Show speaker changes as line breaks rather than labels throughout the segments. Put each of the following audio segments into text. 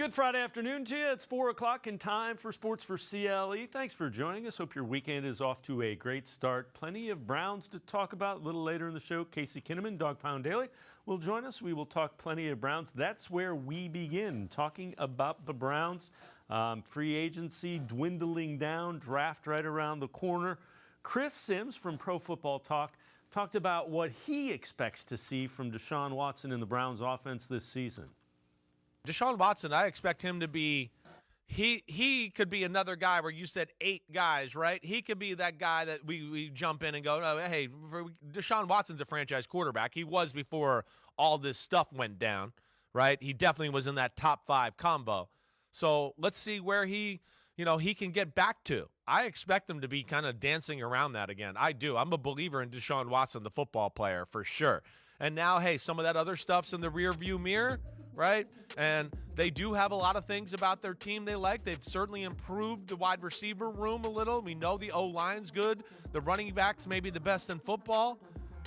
Good Friday afternoon to you. It's 4 o'clock and time for Sports4CLE. Thanks for joining us. Hope your weekend is off to a great start. Plenty of Browns to talk about. A little later in the show, Casey Kinnamon, Dawg Pound Daily, will join us. We will talk plenty of Browns. That's where we begin, talking about the Browns. Free agency dwindling down, draft right around the corner. Chris Sims from Pro Football Talk talked about what he expects to see from Deshuan Watson in the Browns offense this season.
Deshaun Watson, I expect him to be he could be another guy where you said 8 guys, right? He could be that guy that we jump in and go, oh, hey, Deshaun Watson's a franchise quarterback. He was before all this stuff went down, right? He definitely was in that top 5 combo. So let's see where he can get back to. I expect him to be kind of dancing around that again. I do. I'm a believer in Deshaun Watson, the football player, for sure. And now, hey, some of that other stuff's in the rearview mirror, right? And they do have a lot of things about their team they like. They've certainly improved the wide receiver room a little. We know the O-line's good. The running back's maybe the best in football.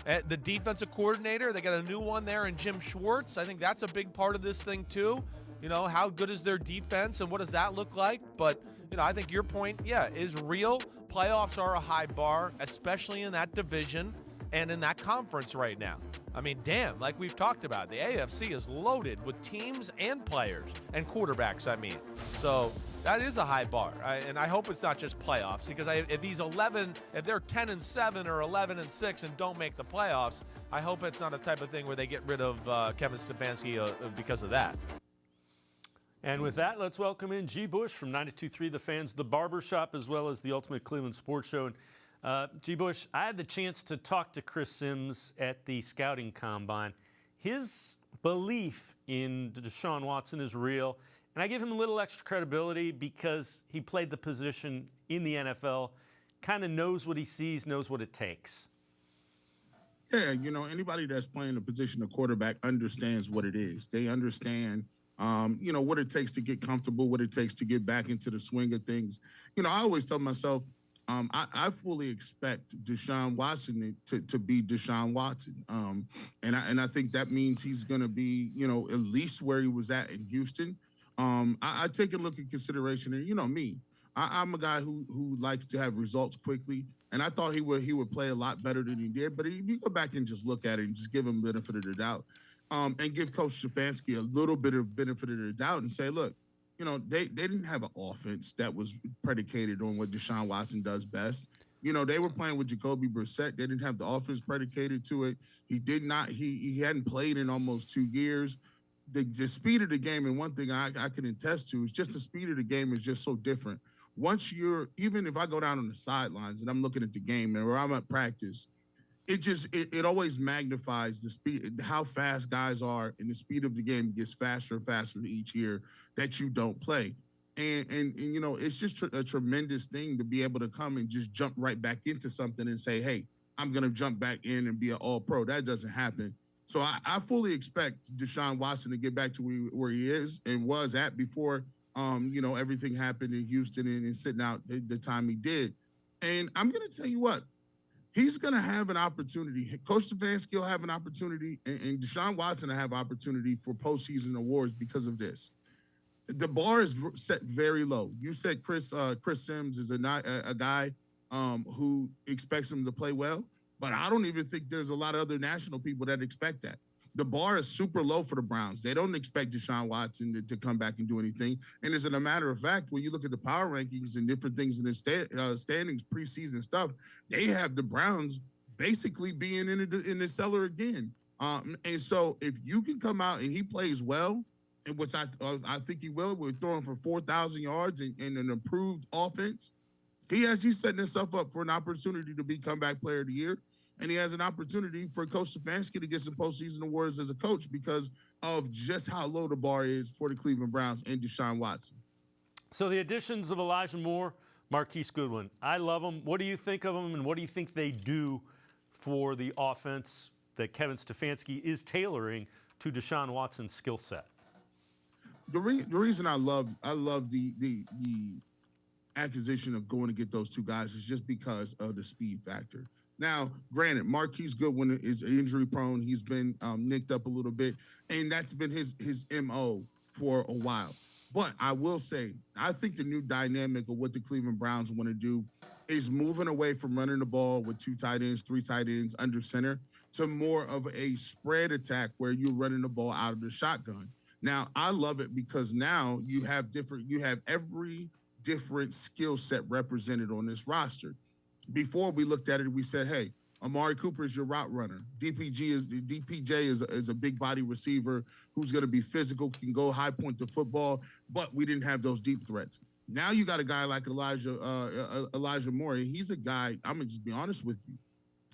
The defensive coordinator, they got a new one there in Jim Schwartz. I think that's a big part of this thing too. You know, how good is their defense and what does that look like? But, I think your point, is real. Playoffs are a high bar, especially in that division and in that conference right now. I mean, damn, like we've talked about, the AFC is loaded with teams and players and quarterbacks, So that is a high bar, and I hope it's not just playoffs, because if they're 10-7 or 11-6 and don't make the playoffs, I hope it's not a type of thing where they get rid of Kevin Stefanski because of that.
And with that, let's welcome in G. Bush from 92.3 The Fans, The Barbershop, as well as the Ultimate Cleveland Sports Show. And G. Bush, I had the chance to talk to Chris Sims at the scouting combine. His belief in Deshaun Watson is real, and I give him a little extra credibility because he played the position in the NFL, kind of knows what he sees, knows what it takes.
Yeah, anybody that's playing the position of quarterback understands what it is. They understand what it takes to get comfortable, what it takes to get back into the swing of things. I always tell myself, I fully expect Deshaun Watson to be Deshaun Watson. And I think that means he's going to be, at least where he was at in Houston. I take a look at consideration, and me, I'm a guy who likes to have results quickly. And I thought he would play a lot better than he did. But if you go back and just look at it and just give him benefit of the doubt, and give Coach Stefanski a little bit of benefit of the doubt and say, look, they didn't have an offense that was predicated on what Deshaun Watson does best. They were playing with Jacoby Brissett. They didn't have the offense predicated to it. He hadn't played in almost 2 years. The speed of the game, and one thing I can attest to, is just the speed of the game is just so different. Even if I go down on the sidelines and I'm looking at the game or I'm at practice, it always magnifies the speed, how fast guys are, and the speed of the game gets faster and faster each year that you don't play. And it's just a tremendous thing to be able to come and just jump right back into something and say, hey, I'm going to jump back in and be an all-pro. That doesn't happen. So I fully expect Deshaun Watson to get back to where he is and was at before, everything happened in Houston and sitting out the time he did. And I'm going to tell you what, he's going to have an opportunity. Coach Stefanski will have an opportunity, and Deshaun Watson will have opportunity for postseason awards because of this. The bar is set very low. You said Chris Sims is a guy who expects him to play well, but I don't even think there's a lot of other national people that expect that. The bar is super low for the Browns. They don't expect Deshaun Watson to come back and do anything. And as a matter of fact, when you look at the power rankings and different things in the standings, preseason stuff, they have the Browns basically being in the cellar again. And so if you can come out and he plays well, and which I think he will, we're throwing for 4,000 yards and an improved offense, he's setting himself up for an opportunity to be comeback player of the year. And he has an opportunity for Coach Stefanski to get some postseason awards as a coach because of just how low the bar is for the Cleveland Browns and Deshaun Watson.
So the additions of Elijah Moore, Marquise Goodwin, I love them. What do you think of them, and what do you think they do for the offense that Kevin Stefanski is tailoring to Deshaun Watson's skill set?
The reason I love the acquisition of going to get those 2 guys is just because of the speed factor. Now, granted, Marquise Goodwin is injury prone. He's been nicked up a little bit, and that's been his MO for a while. But I will say, I think the new dynamic of what the Cleveland Browns want to do is moving away from running the ball with 2 tight ends, 3 tight ends under center to more of a spread attack where you're running the ball out of the shotgun. Now, I love it because now you have every different skill set represented on this roster. Before we looked at it, we said, hey, Amari Cooper is your route runner. DPJ is a big body receiver who's going to be physical, can go high point the football, but we didn't have those deep threats. Now you got a guy like Elijah Moore. He's a guy, I'm going to just be honest with you.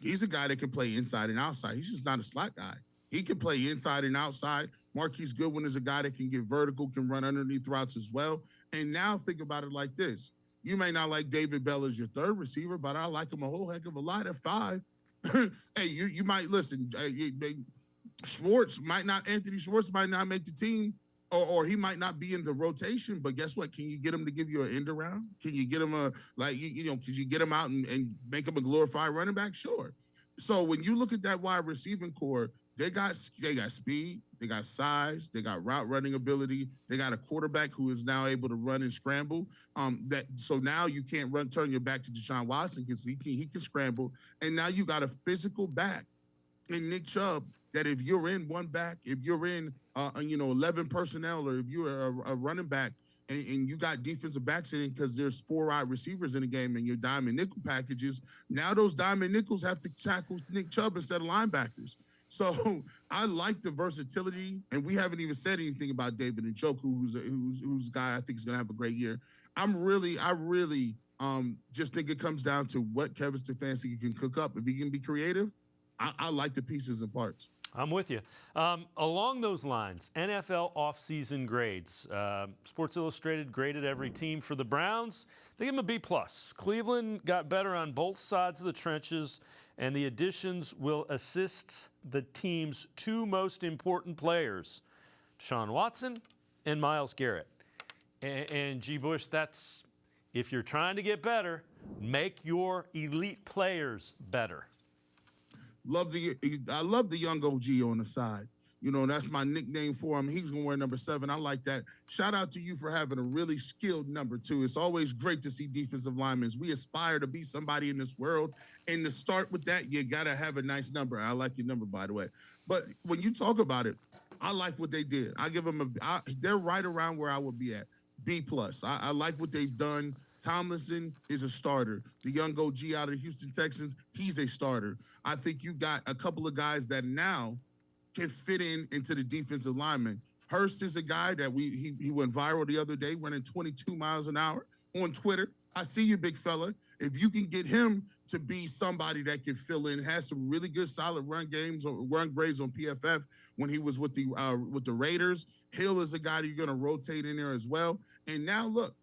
He's a guy that can play inside and outside. He's just not a slot guy. He can play inside and outside. Marquise Goodwin is a guy that can get vertical, can run underneath routes as well. And now think about it like this. You may not like David Bell as your third receiver, but I like him a whole heck of a lot at 5. Hey, you might listen. Anthony Schwartz might not make the team, or he might not be in the rotation. But guess what? Can you get him to give you an end around? Can you get him could you get him out and make him a glorified running back? Sure. So when you look at that wide receiving core, they got speed, they got size, they got route running ability, they got a quarterback who is now able to run and scramble. So now you can't turn your back to Deshaun Watson because he can scramble, and now you got a physical back in Nick Chubb that if you're in one back, if you're in 11 personnel, or if you're a running back and you got defensive backs in because there's 4 wide receivers in the game and your diamond nickel packages, now those diamond nickels have to tackle Nick Chubb instead of linebackers. So I like the versatility, and we haven't even said anything about David Njoku, who's a guy I think is going to have a great year. I really just think it comes down to what Kevin Stefanski can cook up. If he can be creative, I like the pieces and parts.
I'm with you. Along those lines, NFL offseason grades. Sports Illustrated graded every team for the Browns. They give them a B+. Cleveland got better on both sides of the trenches, and the additions will assist the team's 2 most important players, Deshuan Watson and Myles Garrett. And G. Bush, that's, if you're trying to get better, make your elite players better.
I love the young OG on the side. That's my nickname for him. He's going to wear number 7. I like that. Shout out to you for having a really skilled number 2. It's always great to see defensive linemen. We aspire to be somebody in this world. And to start with that, you got to have a nice number. I like your number, by the way. But when you talk about it, I like what they did. I give them they're right around where I would be at. B+. I like what they've done. Tomlinson is a starter. The young OG out of the Houston Texans, he's a starter. I think you got a couple of guys that now can fit into the defensive lineman. Hurst is a guy that he went viral the other day, running 22 miles an hour on Twitter. I see you, big fella. If you can get him to be somebody that can fill in, has some really good solid run grades on PFF when he was with the Raiders. Hill is a guy that you're going to rotate in there as well. And now look,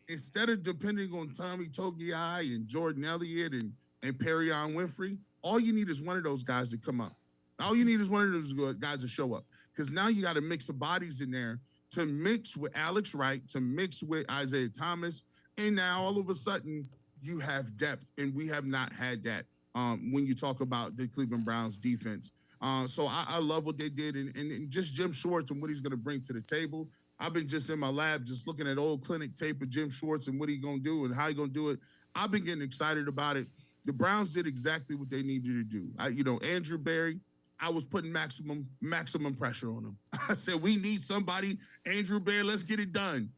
instead of depending on Tommy Togiai and Jordan Elliott and Perrion Winfrey, all you need is one of those guys to come up. All you need is one of those guys to show up, because now you got a mix of bodies in there to mix with Alex Wright, to mix with Isaiah Thomas, and now all of a sudden you have depth, and we have not had that when you talk about the Cleveland Browns defense. So I love what they did, and just Jim Schwartz and what he's going to bring to the table. I've been just in my lab just looking at old clinic tape of Jim Schwartz and what he's going to do and how he's going to do it. I've been getting excited about it. The Browns did exactly what they needed to do. Andrew Berry, I was putting maximum pressure on him. I said, we need somebody. Andrew Berry, let's get it done.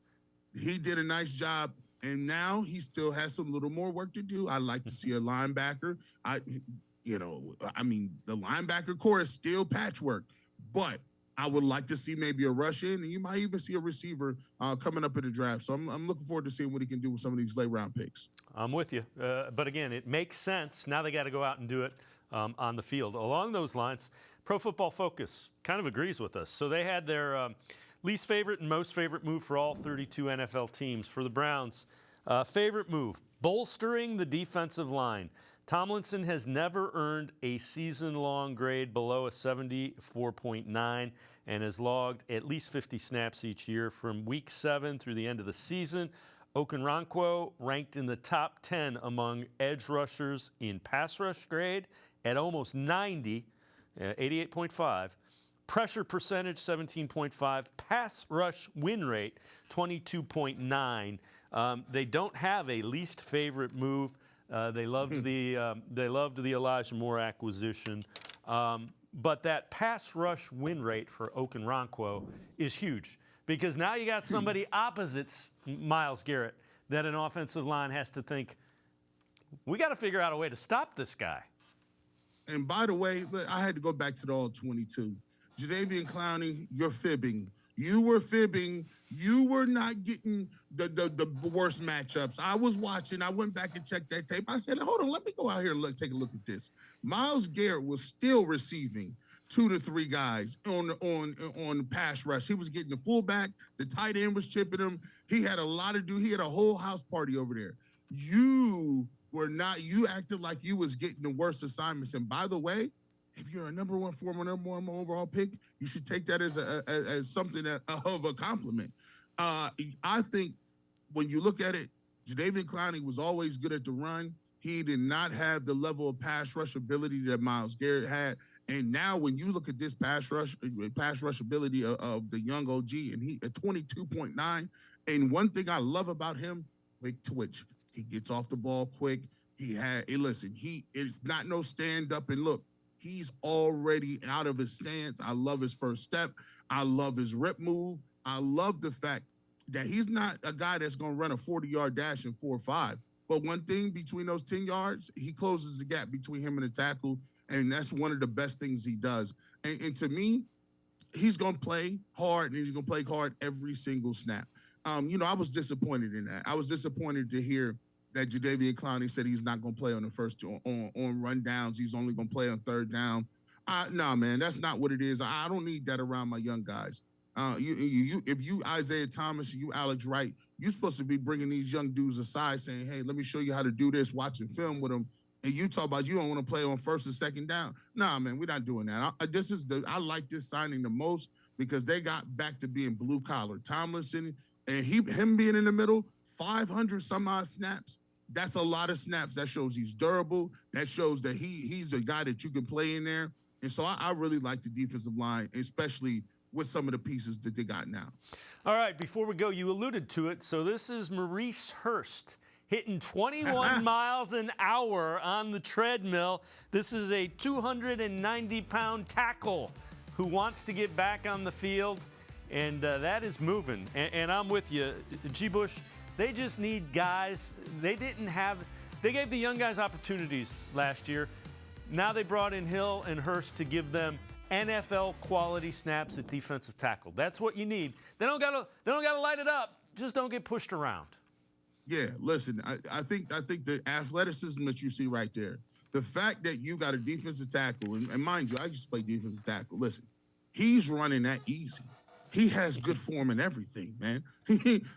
He did a nice job, and now he still has some little more work to do. I like to see a linebacker. The linebacker core is still patchwork, but I would like to see maybe a rush in, and you might even see a receiver coming up in the draft. So I'm looking forward to seeing what he can do with some of these late round picks.
I'm with you. But again, it makes sense. Now they got to go out and do it on the field. Along those lines, Pro Football Focus kind of agrees with us. So they had their least favorite and most favorite move for all 32 NFL teams. For the Browns, favorite move, bolstering the defensive line. Tomlinson has never earned a season-long grade below a 74.9 and has logged at least 50 snaps each year from week 7 through the end of the season. Okoronkwo ranked in the top 10 among edge rushers in pass rush grade at almost 90, 88.5. Pressure percentage, 17.5. Pass rush win rate, 22.9. They don't have a least favorite move. They loved the Elijah Moore acquisition. But that pass rush win rate for Okoronkwo is huge because now you got somebody opposite Myles Garrett that an offensive line has to think, we got to figure out a way to stop this guy.
And by the way, I had to go back to the all-22. Jadeveon Clowney, you're fibbing. You were fibbing. You were not getting the worst matchups. I was watching. I went back and checked that tape. I said, hold on, let me go out here and take a look at this. Myles Garrett was still receiving 2 to 3 guys on pass rush. He was getting the fullback. The tight end was chipping him. He had a lot to do. He had a whole house party over there. You were not. You acted like you was getting the worst assignments. And by the way, if you're a number one overall pick, you should take that as something of a compliment. I think when you look at it, Jadeveon Clowney was always good at the run. He did not have the level of pass rush ability that Myles Garrett had. And now when you look at this pass rush ability of the young OG, and he at 22.9. And one thing I love about him, quick twitch. He gets off the ball quick. It's not no stand up and look. He's already out of his stance. I love his first step. I love his rip move. I love the fact that he's not a guy that's going to run a 40-yard dash in 4.5. But one thing between those 10 yards, he closes the gap between him and the tackle, and that's one of the best things he does. And to me, he's going to play hard, and he's going to play hard every single snap. I was disappointed in that. I was disappointed to hear that Jadeveon Clowney said he's not going to play on the first on run downs. He's only going to play on third down. No, man, that's not what it is. I don't need that around my young guys. If you Isaiah Thomas, you Alex Wright, you're supposed to be bringing these young dudes aside saying, hey, let me show you how to do this, watching film with them. And you talk about you don't want to play on first and second down. Nah, man, we're not doing that. I like this signing the most because they got back to being blue collar. Tomlinson and him being in the middle, 500 some odd snaps. That's a lot of snaps. That shows he's durable. That shows that he's a guy that you can play in there. And so I really like the defensive line, especially with some of the pieces that they got now.
All right, before we go, you alluded to it. So this is Maurice Hurst hitting 21 miles an hour on the treadmill. This is a 290-pound tackle who wants to get back on the field, and that is moving. And I'm with you, G. Bush. They just need guys. They gave the young guys opportunities last year. Now they brought in Hill and Hurst to give them NFL quality snaps at defensive tackle. That's what you need. They don't gotta light it up. Just don't get pushed around.
Yeah, listen, I think the athleticism that you see right there, the fact that you got a defensive tackle, and mind you, I used to play defensive tackle. Listen, he's running that easy. He has good form and everything, man.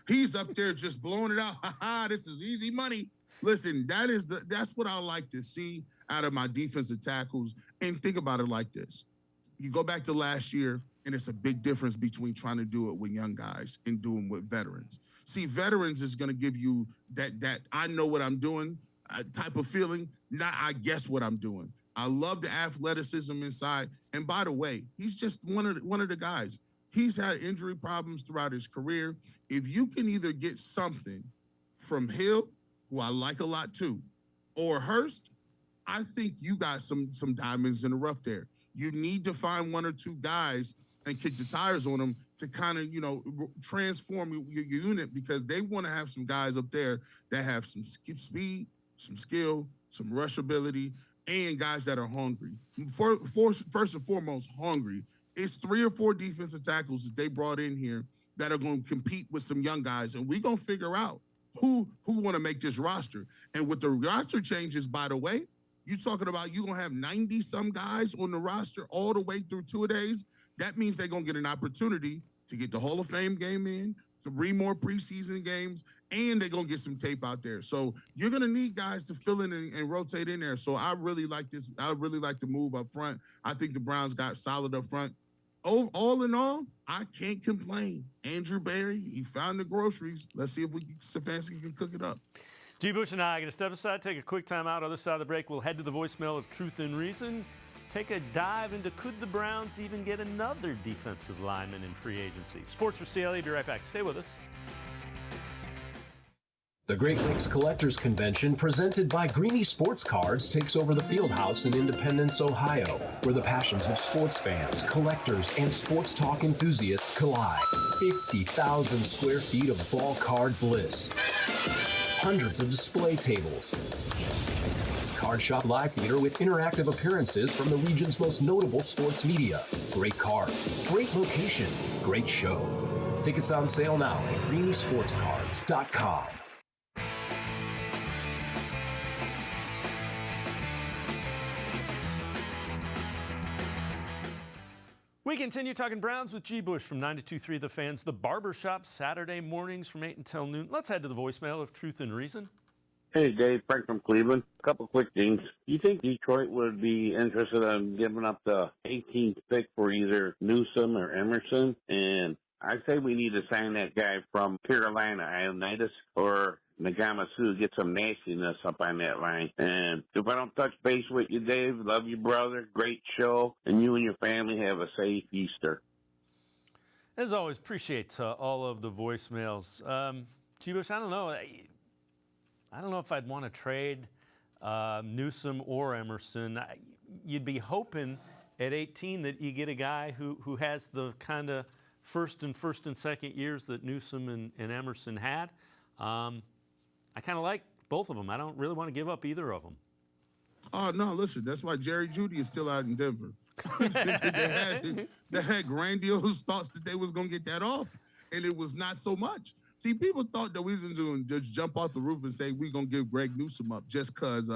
He's up there just blowing it out. Ha ha! This is easy money. Listen, that's what I like to see out of my defensive tackles. And think about it like this: you go back to last year, and it's a big difference between trying to do it with young guys and doing with veterans. See, veterans is going to give you that I know what I'm doing type of feeling. Not I guess what I'm doing. I love the athleticism inside. And by the way, he's just one of the guys. He's had injury problems throughout his career. If you can either get something from Hill, who I like a lot too, or Hurst, I think you got some diamonds in the rough there. You need to find one or two guys and kick the tires on them to kind of, transform your unit, because they want to have some guys up there that have some speed, some skill, some rush ability, and guys that are hungry. First and foremost, hungry. It's 3 or 4 defensive tackles that they brought in here that are going to compete with some young guys, and we're going to figure out who want to make this roster. And with the roster changes, by the way, you're talking about you're going to have 90-some guys on the roster all the way through 2 days. That means they're going to get an opportunity to get the Hall of Fame game in, 3 more preseason games, and they're going to get some tape out there. So you're going to need guys to fill in and rotate in there. So I really like this. I really like the move up front. I think the Browns got solid up front. All in all, I can't complain. Andrew Berry, he found the groceries. Let's see if Stefanski can cook it up.
G. Bush and I are going to step aside, take a quick time out. Other side of the break, we'll head to the voicemail of Truth and Reason. take a dive into could the Browns even get another defensive lineman in free agency. Sports for CLE, be right back. Stay with us.
The Great Lakes Collectors Convention, presented by Greeny Sports Cards, takes over the Fieldhouse in Independence, Ohio, where the passions of sports fans, collectors, and sports talk enthusiasts collide. 50,000 square feet of ball card bliss. Hundreds of display tables. Card Shop Live Theater with interactive appearances from the region's most notable sports media. Great cards, great location, great show. Tickets on sale now at greenysportscards.com.
We continue talking Browns with G. Bush from 92.3 The Fans, the Barbershop, Saturday mornings from 8 until noon. Let's head to the voicemail of Truth and Reason.
Hey, Dave, Frank from Cleveland. A couple quick things. Do you think Detroit would be interested in giving up the 18th pick for either Newsome or Emerson? And I say we need to sign that guy from Carolina, Ioannidis, or Nagamasu, get some nastiness up on that line. And if I don't touch base with you, Dave, love you, brother. Great show. And you and your family have a safe Easter.
As always, appreciate all of the voicemails. G. Bush, I don't know. I don't know if I'd want to trade Newsome or Emerson. You'd be hoping at 18 that you get a guy who has the kind of first and second years that Newsome and Emerson had. I kind of like both of them. I don't really want to give up either of them.
Oh, no, listen, that's why Jerry Jeudy is still out in Denver. they had grandiose thoughts that they was going to get that off, and it was not so much. See, people thought that we was going to just jump off the roof and say we're going to give Greg Newsome up just because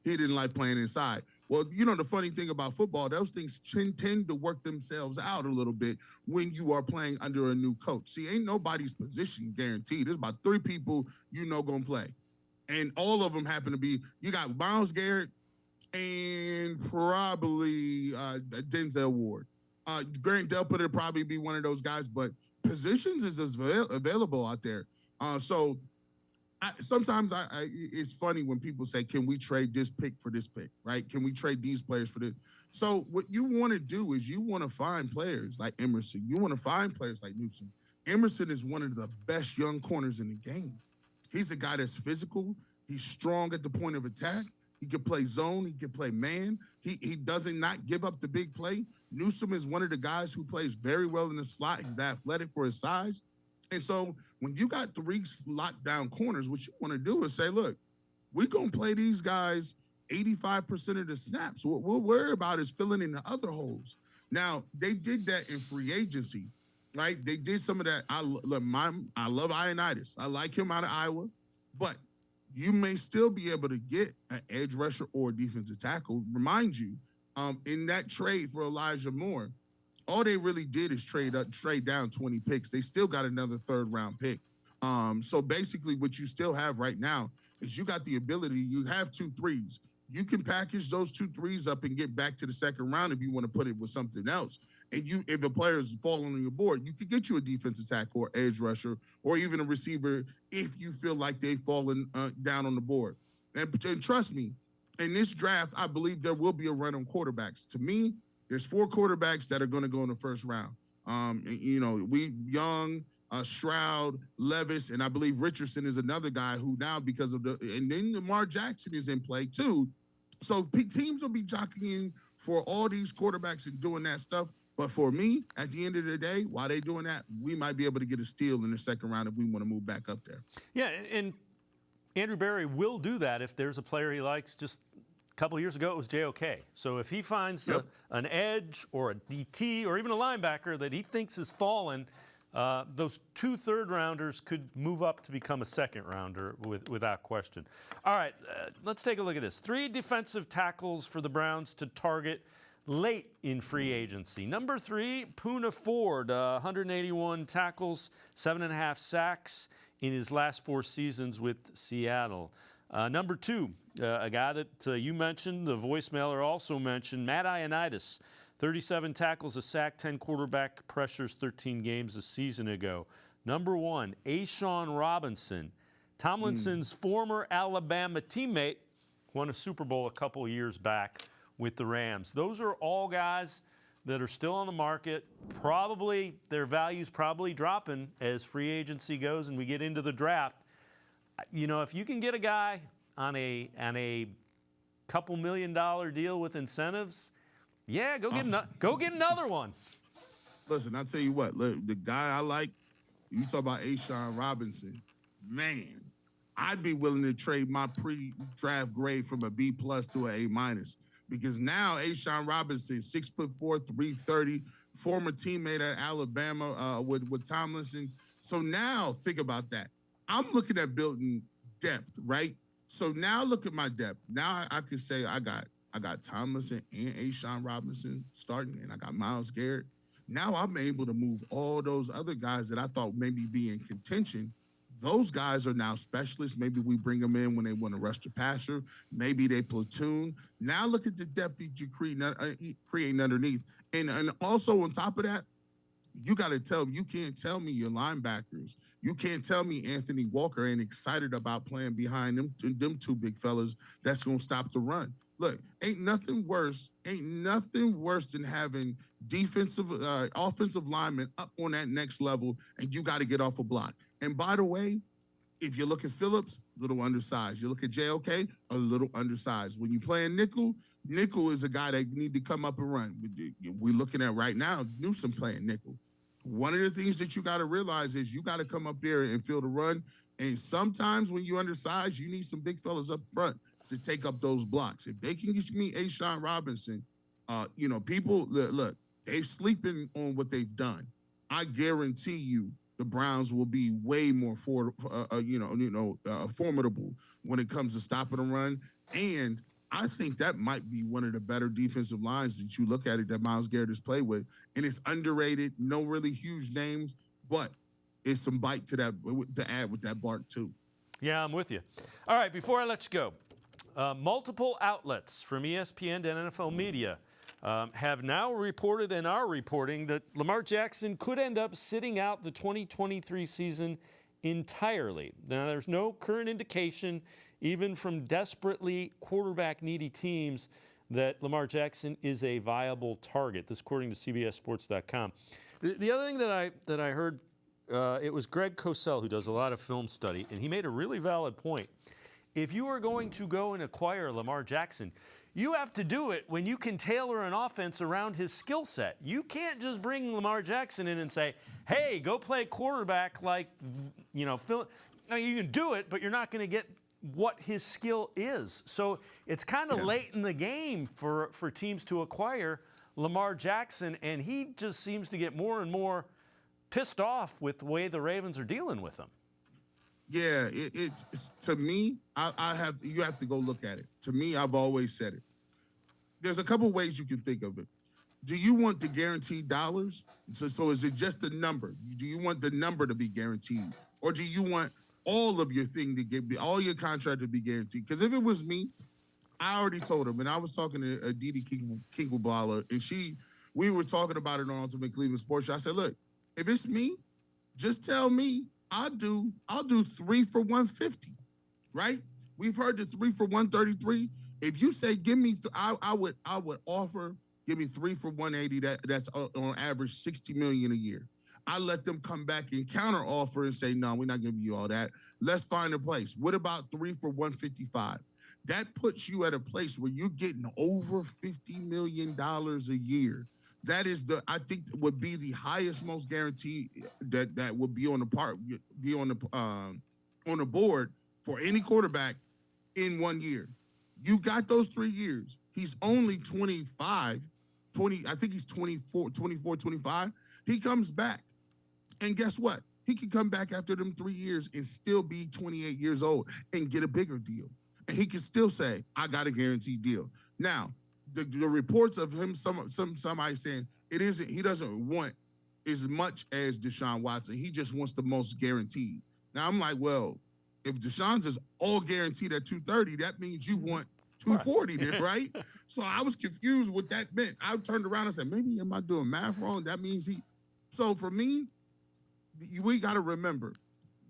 he didn't like playing inside. Well, you know, the funny thing about football, those things tend to work themselves out a little bit when you are playing under a new coach. See, ain't nobody's position guaranteed. There's about 3 people you know going to play. And all of them happen to be, you got Myles Garrett and probably Denzel Ward. Grant Delpit would probably be one of those guys, but positions is available out there. Sometimes it's funny when people say, can we trade this pick for this pick, right? Can we trade these players for this? So what you want to do is you want to find players like Emerson. You want to find players like Newsome. Emerson is one of the best young corners in the game. He's a guy that's physical. He's strong at the point of attack. He can play zone. He can play man. He doesn't not give up the big play. Newsome is one of the guys who plays very well in the slot. He's athletic for his size. And so when you got 3 lockdown corners, what you want to do is say, look, we're going to play these guys 85% of the snaps. What we'll worry about is filling in the other holes. Now, they did that in free agency, right? They did some of that. I love Ioannidis. I like him out of Iowa. But you may still be able to get an edge rusher or a defensive tackle. Remind you, in that trade for Elijah Moore, all they really did is trade down 20 picks. They still got another 3rd-round pick. So basically what you still have right now is you got the ability, you have 2 threes. You can package those 2 threes up and get back to the 2nd round if you want to put it with something else. And if a player is falling on your board, you could get you a defensive tackle or edge rusher or even a receiver if you feel like they've fallen down on the board. And trust me, in this draft, I believe there will be a run on quarterbacks. To me, there's 4 quarterbacks that are going to go in the 1st round. Young, Stroud, Levis, and I believe Richardson is another guy who now because of and then Lamar Jackson is in play too. So teams will be jockeying for all these quarterbacks and doing that stuff. But for me, at the end of the day, while they're doing that, we might be able to get a steal in the 2nd round if we want to move back up there.
Yeah, and Andrew Berry will do that if there's a player he likes. Just a couple of years ago, it was JOK. So if he finds an edge or a DT or even a linebacker that he thinks is fallen, those 2 3rd-rounders could move up to become a 2nd-rounder without question. All right, let's take a look at this. 3 defensive tackles for the Browns to target late in free agency. Number 3, Poona Ford, 181 tackles, 7.5 sacks in his last 4 seasons with Seattle. Number 2, a guy that you mentioned, the voicemailer also mentioned, Matt Ioannidis, 37 tackles, a sack, 10 quarterback pressures, 13 games a season ago. Number 1, Ashawn Robinson, Tomlinson's former Alabama teammate, won a Super Bowl a couple years back with the Rams. Those are all guys that are still on the market. Probably their value's probably dropping as free agency goes and we get into the draft. You know, if you can get a guy on a couple $1 million deal with incentives, yeah, go get another one.
Listen, I'll tell you what. Look, the guy I like, you talk about Deshaun Robinson. Man, I'd be willing to trade my pre-draft grade from a B+ to an A-, because now Deshaun Robinson, 6'4", 330, former teammate at Alabama with Tomlinson. So now think about that. I'm looking at building depth, right? So now look at my depth. Now I could say I got Tomlinson and Deshaun Robinson starting, and I got Myles Garrett. Now I'm able to move all those other guys that I thought maybe be in contention. Those guys are now specialists. Maybe we bring them in when they want to rush the passer. Maybe they platoon. Now look at the depth that you creating underneath. And also on top of that, you can't tell me your linebackers. You can't tell me Anthony Walker ain't excited about playing behind them two big fellas that's going to stop the run. Look, ain't nothing worse than having offensive linemen up on that next level, and you got to get off a block. And by the way, if you look at Phillips, a little undersized. You look at JOK, a little undersized. When you playing nickel is a guy that need to come up and run. We're looking at right now, Newsome playing nickel. One of the things that you got to realize is you got to come up there and feel the run. And sometimes when you're undersized, you need some big fellas up front to take up those blocks. If they can get me Deshaun Robinson, people, look, they're sleeping on what they've done. I guarantee you the Browns will be way more formidable when it comes to stopping the run. And I think that might be one of the better defensive lines that you look at it that Myles Garrett has played with. And it's underrated, no really huge names, but it's some bite to add with that bark too.
Yeah, I'm with you. All right, before I let you go, multiple outlets from ESPN to NFL media have now reported and are reporting that Lamar Jackson could end up sitting out the 2023 season entirely. Now, there's no current indication, even from desperately quarterback-needy teams, that Lamar Jackson is a viable target. This according to CBSSports.com. The other thing that I heard, it was Greg Cosell, who does a lot of film study, and he made a really valid point. If you are going to go and acquire Lamar Jackson, you have to do it when you can tailor an offense around his skill set. You can't just bring Lamar Jackson in and say, hey, go play quarterback like, Phil. Now, you can do it, but you're not going to get what his skill is. So it's kind of late in the game for teams to acquire Lamar Jackson, and he just seems to get more and more pissed off with the way the Ravens are dealing with him.
Yeah, it's to me, you have to go look at it. To me, I've always said it. There's a couple ways you can think of it. Do you want the guaranteed dollars? So is it just the number? Do you want the number to be guaranteed? Or do you want all of your thing all your contract to be guaranteed? Because if it was me, I already told him, and I was talking to Aditi Kinkleballer, and we were talking about it on Ultimate Cleveland Sports Show. I said, look, if it's me, just tell me I'll do 3 for $150, right? We've heard the 3 for $133. If you say give me, I would offer give me 3 for $180. That's on average $60 million a year. I let them come back and counter offer and say, no, we're not giving you all that. Let's find a place. What about 3 for $155? That puts you at a place where you're getting over $50 million a year. That is I think would be the highest, most guaranteed that would be on the board for any quarterback in 1 year. You got those 3 years. He's only 25, I think he's 24, 25. He comes back. And guess what? He can come back after them 3 years and still be 28 years old and get a bigger deal. And he can still say, I got a guaranteed deal. Now, the reports of him, somebody saying he doesn't want as much as Deshaun Watson. He just wants the most guaranteed. Now, I'm like, well, if Deshaun's is all guaranteed at 230, that means you want 240 then, right? So I was confused what that meant. I turned around and said, maybe am I doing math wrong? That means so for me, we got to remember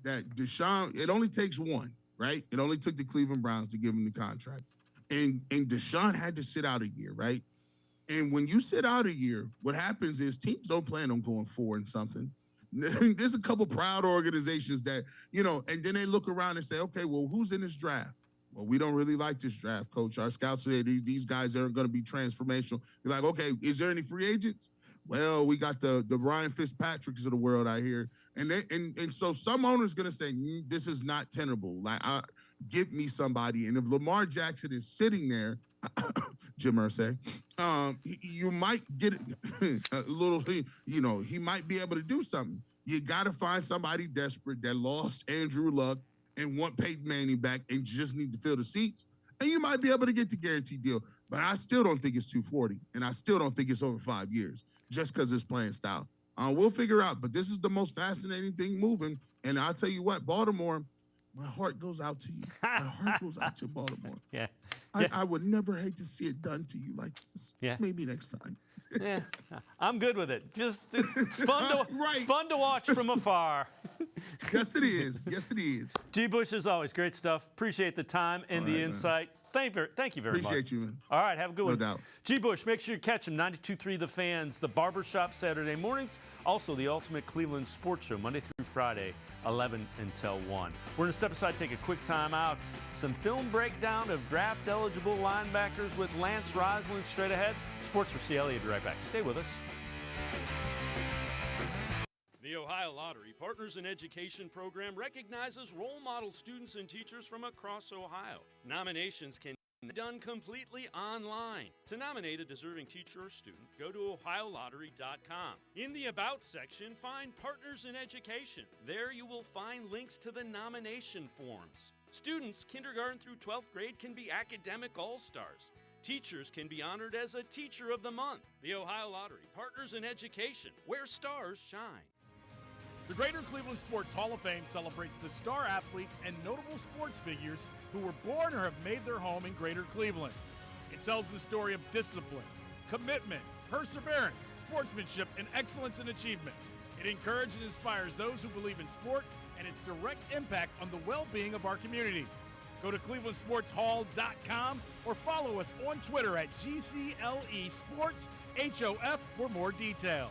that Deshaun, it only takes one, right? It only took the Cleveland Browns to give him the contract. And Deshaun had to sit out a year, right? And when you sit out a year, what happens is teams don't plan on going 4 and something. There's a couple proud organizations that, and then they look around and say, okay, well, who's in this draft? Well, we don't really like this draft, coach. Our scouts say these guys aren't going to be transformational. You're like, okay, is there any free agents? Well, we got the Ryan Fitzpatricks of the world out here. And so some owners going to say, this is not tenable. Like, give me somebody. And if Lamar Jackson is sitting there, Jim Irsay, you might get a little, he might be able to do something. You got to find somebody desperate that lost Andrew Luck and want Peyton Manning back and just need to fill the seats. And you might be able to get the guaranteed deal. But I still don't think it's 240. And I still don't think it's over 5 years just because it's playing style. We'll figure out. But this is the most fascinating thing moving. And I'll tell you what, Baltimore, my heart goes out to you. My heart goes out to Baltimore.
Yeah.
I would never hate to see it done to you like this.
Yeah.
Maybe next time.
Yeah, I'm good with it. It's fun to
Right.
It's fun to watch from afar.
Yes, it is. Yes, it is.
G. Bush, as always, great stuff. Appreciate the time and the insight. Thank you very much.
Appreciate you, man.
All right, have a good one.
No doubt.
G. Bush, make sure you catch him 92.3 The Fans, the Barbershop Saturday mornings, also the Ultimate Cleveland Sports Show Monday through Friday, 11 until 1. We're going to step aside, take a quick time out. Some film breakdown of draft-eligible linebackers with Lance Reisland straight ahead. Sports4CLE, will be right back. Stay with us. The Ohio Lottery Partners in Education program recognizes role model students and teachers from across Ohio. Nominations can be done completely online. To nominate a deserving teacher or student, go to ohiolottery.com. In the About section, find Partners in Education. There you will find links to the nomination forms. Students kindergarten through 12th grade can be academic all-stars. Teachers can be honored as a Teacher of the Month. The Ohio Lottery Partners in Education, where stars shine.
The Greater Cleveland Sports Hall of Fame celebrates the star athletes and notable sports figures who were born or have made their home in Greater Cleveland. It tells the story of discipline, commitment, perseverance, sportsmanship, and excellence in achievement. It encourages and inspires those who believe in sport and its direct impact on the well-being of our community. Go to clevelandsportshall.com or follow us on Twitter at GCLE Sports HOF for more details.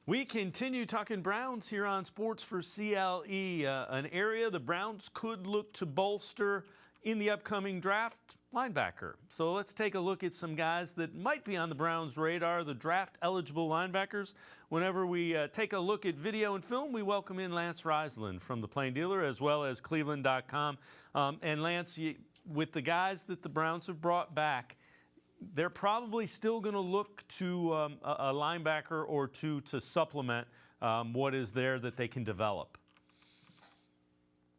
We continue talking Browns here on Sports4CLE, an area the Browns could look to bolster in the upcoming draft, linebacker. So let's take a look at some guys that might be on the Browns' radar, the draft-eligible linebackers. Whenever we take a look at video and film, we welcome in Lance Reisland from the Plain Dealer as well as cleveland.com. And Lance, with the guys that the Browns have brought back, they're probably still going to look to a linebacker or two to supplement what is there that they can develop.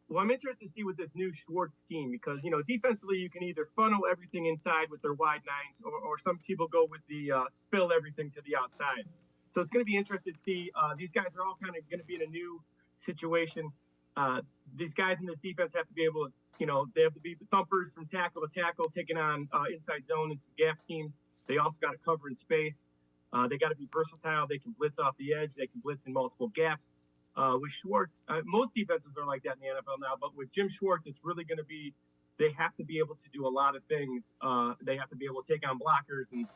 Well, I'm interested to see with this new Schwartz scheme because, defensively you can either funnel everything inside with their wide nines or some people go with the spill everything to the outside. So it's going to be interesting to see. These guys are all kind of going to be in a new situation. These guys in this defense have to be able to, they have to be thumpers from tackle to tackle, taking on inside zone and some gap schemes. They also got to cover in space. They got to be versatile. They can blitz off the edge. They can blitz in multiple gaps. With Schwartz, most defenses are like that in the NFL now, but with Jim Schwartz, it's really going to be, they have to be able to do a lot of things. They have to be able to take on blockers and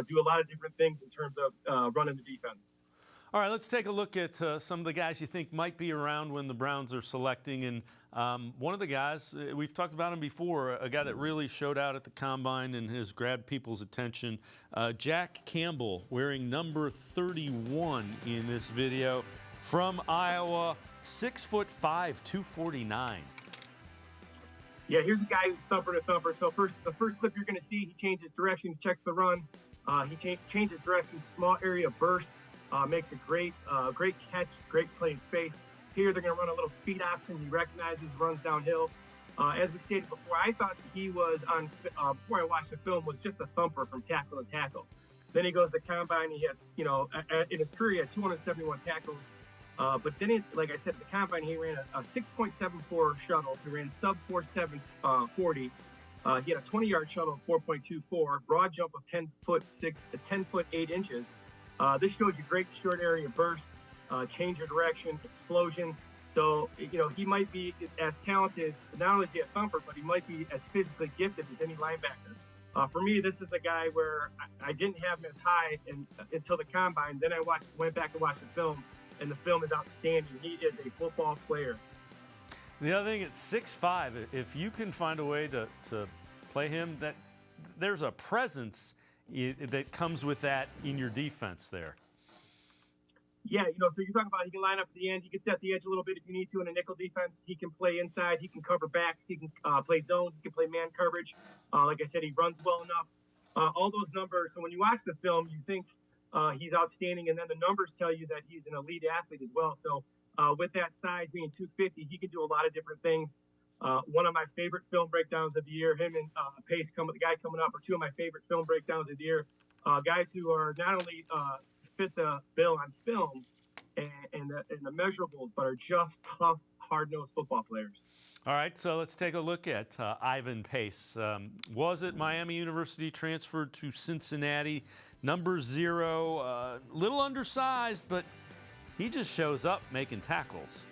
do a lot of different things in terms of running the defense.
All right, let's take a look at some of the guys you think might be around when the Browns are selecting. And one of the guys, we've talked about him before, a guy that really showed out at the Combine and has grabbed people's attention, Jack Campbell, wearing number 31 in this video. From Iowa, 6'5", 249.
Yeah, here's a guy who's thumper to thumper. So the first clip you're going to see, he changes direction, checks the run. He changes direction, small area burst, makes a great catch, great play in space. Here they're going to run a little speed option. He recognizes, runs downhill. As we stated before, I thought he was on, before I watched the film, was just a thumper from tackle to tackle. Then he goes to the Combine. He has, in his career, he had 271 tackles. But then, like I said, at the Combine, he ran a 6.74 shuttle. He ran sub 4.7 40. He had a 20-yard shuttle of 4.24, broad jump of 10'6" to 10'8". This shows you great short area burst, change of direction, explosion. So, he might be as talented, not only is he a thumper, but he might be as physically gifted as any linebacker. For me, this is the guy where I didn't have him as high until the combine. Then I went back and watched the film, and the film is outstanding. He is a football player.
The other thing, it's 6'5". If you can find a way to play him, that there's a presence that comes with that in your defense there.
Yeah, so you're talking about he can line up at the end. He can set the edge a little bit if you need to in a nickel defense. He can play inside. He can cover backs. He can play zone. He can play man coverage. Like I said, he runs well enough. All those numbers. So when you watch the film, you think he's outstanding, and then the numbers tell you that he's an elite athlete as well. So with that size being 250, he can do a lot of different things. One of my favorite film breakdowns of the year, him and Pace, the guy coming up, are two of my favorite film breakdowns of the year. Guys who are not only fit the bill on film and the measurables, but are just tough, hard-nosed football players.
All right, so let's take a look at Ivan Pace. Was at Miami University, transferred to Cincinnati, number 0, little undersized, but he just shows up making tackles.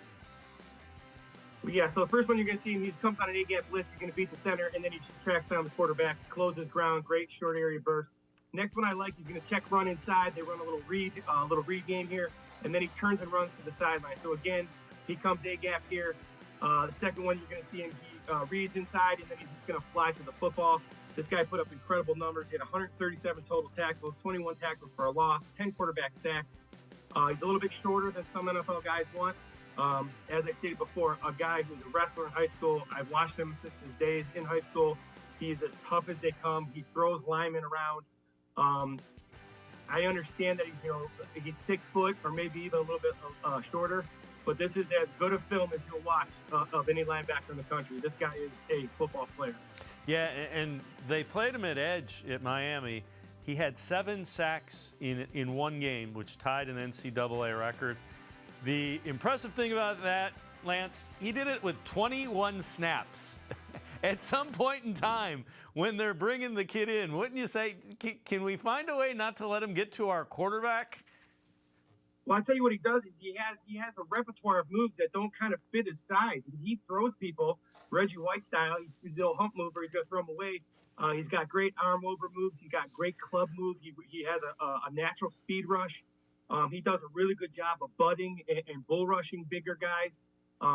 Yeah, so the first one you're going to see him, he comes on an A-gap blitz, he's going to beat the center, and then he just tracks down the quarterback, closes ground, great short area burst. Next one I like, he's going to check run inside. They run a little read game here, and then he turns and runs to the sideline. So again, he comes A-gap here. The second one you're going to see him, he reads inside, and then he's just going to fly to the football. This guy put up incredible numbers. He had 137 total tackles, 21 tackles for a loss, 10 quarterback sacks. He's a little bit shorter than some NFL guys want. As I stated before, a guy who's a wrestler in high school. I've watched him since his days in high school. He's as tough as they come. He throws linemen around. I understand that he's 6 foot or maybe even a little bit shorter, but this is as good a film as you'll watch of any linebacker in the country. This guy is a football player.
Yeah, and they played him at edge at Miami. He had 7 sacks in one game, which tied an NCAA record. The impressive thing about that, Lance, he did it with 21 snaps. At some point in time, when they're bringing the kid in, wouldn't you say, can we find a way not to let him get to our quarterback?
Well, I'll tell you what he does is he has a repertoire of moves that don't kind of fit his size. And he throws people, Reggie White style. He's a little hump mover. He's going to throw them away. He's got great arm over moves. He's got great club moves. He has a natural speed rush. He does a really good job of butting and bull rushing bigger guys.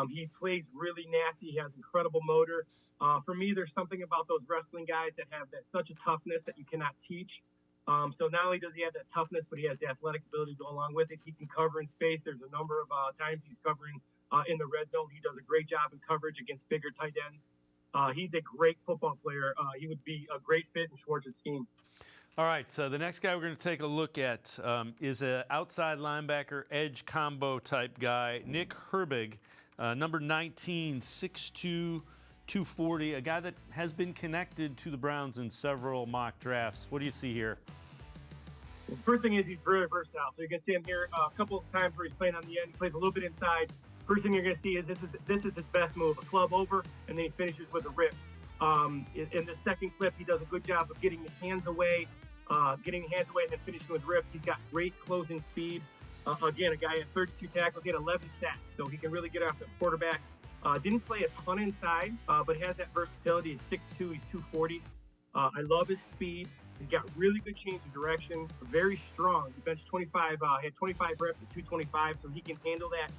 He plays really nasty. He has incredible motor. For me, there's something about those wrestling guys that have such a toughness that you cannot teach. So not only does he have that toughness, but he has the athletic ability to go along with it. He can cover in space. There's a number of times he's covering in the red zone. He does a great job in coverage against bigger tight ends. He's a great football player. He would be a great fit in Schwartz's scheme.
All right, so the next guy we're going to take a look at is an outside linebacker, edge combo type guy, Nick Herbig, number 19, 6'2", 240, a guy that has been connected to the Browns in several mock drafts. What do you see here?
Well, first thing is he's very versatile. So you can see him here a couple of times where he's playing on the end. He plays a little bit inside. First thing you're going to see is this is his best move, a club over, and then he finishes with a rip. In the second clip, he does a good job of getting the hands away, and then finishing with rip. He's got great closing speed. Again, a guy had 32 tackles. He had 11 sacks, so he can really get after the quarterback. Didn't play a ton inside, but has that versatility. He's 6'2", he's 240. I love his speed. He's got really good change of direction, very strong. He benched 25, had 25 reps at 225, so he can handle that.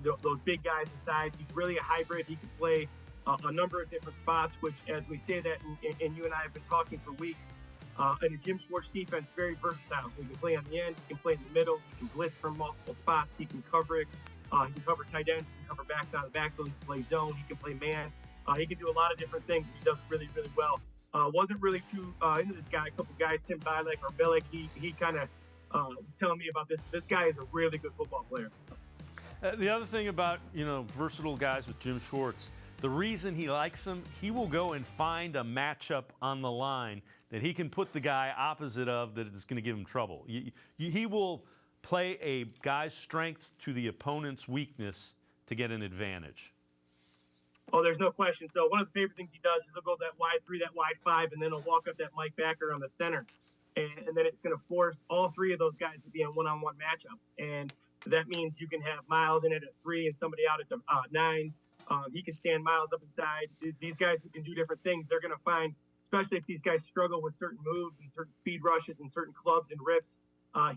Those big guys inside. He's really a hybrid. He can play a number of different spots, which, as we say that, and you and I have been talking for weeks, in a Jim Schwartz defense, very versatile. So he can play on the end, he can play in the middle, he can blitz from multiple spots, he can cover it, he can cover tight ends, he can cover backs out of the backfield, he can play zone, he can play man. He can do a lot of different things. He does really, really well. Wasn't really too into this guy. A couple guys, Tim Bilek or Billick, he kind of was telling me about this. This guy is a really good football player.
The other thing about, versatile guys with Jim Schwartz, the reason he likes them, he will go and find a matchup on the line that he can put the guy opposite of that is going to give him trouble. He will play a guy's strength to the opponent's weakness to get an advantage.
Oh, there's no question. So one of the favorite things he does is he'll go that wide 3, that wide 5, and then he'll walk up that Mike Backer on the center. and then it's going to force all three of those guys to be in one-on-one matchups. And that means you can have Miles in it at 3 and somebody out at the 9. He can stand Miles up inside. These guys who can do different things, they're going to find, especially if these guys struggle with certain moves and certain speed rushes and certain clubs and rips,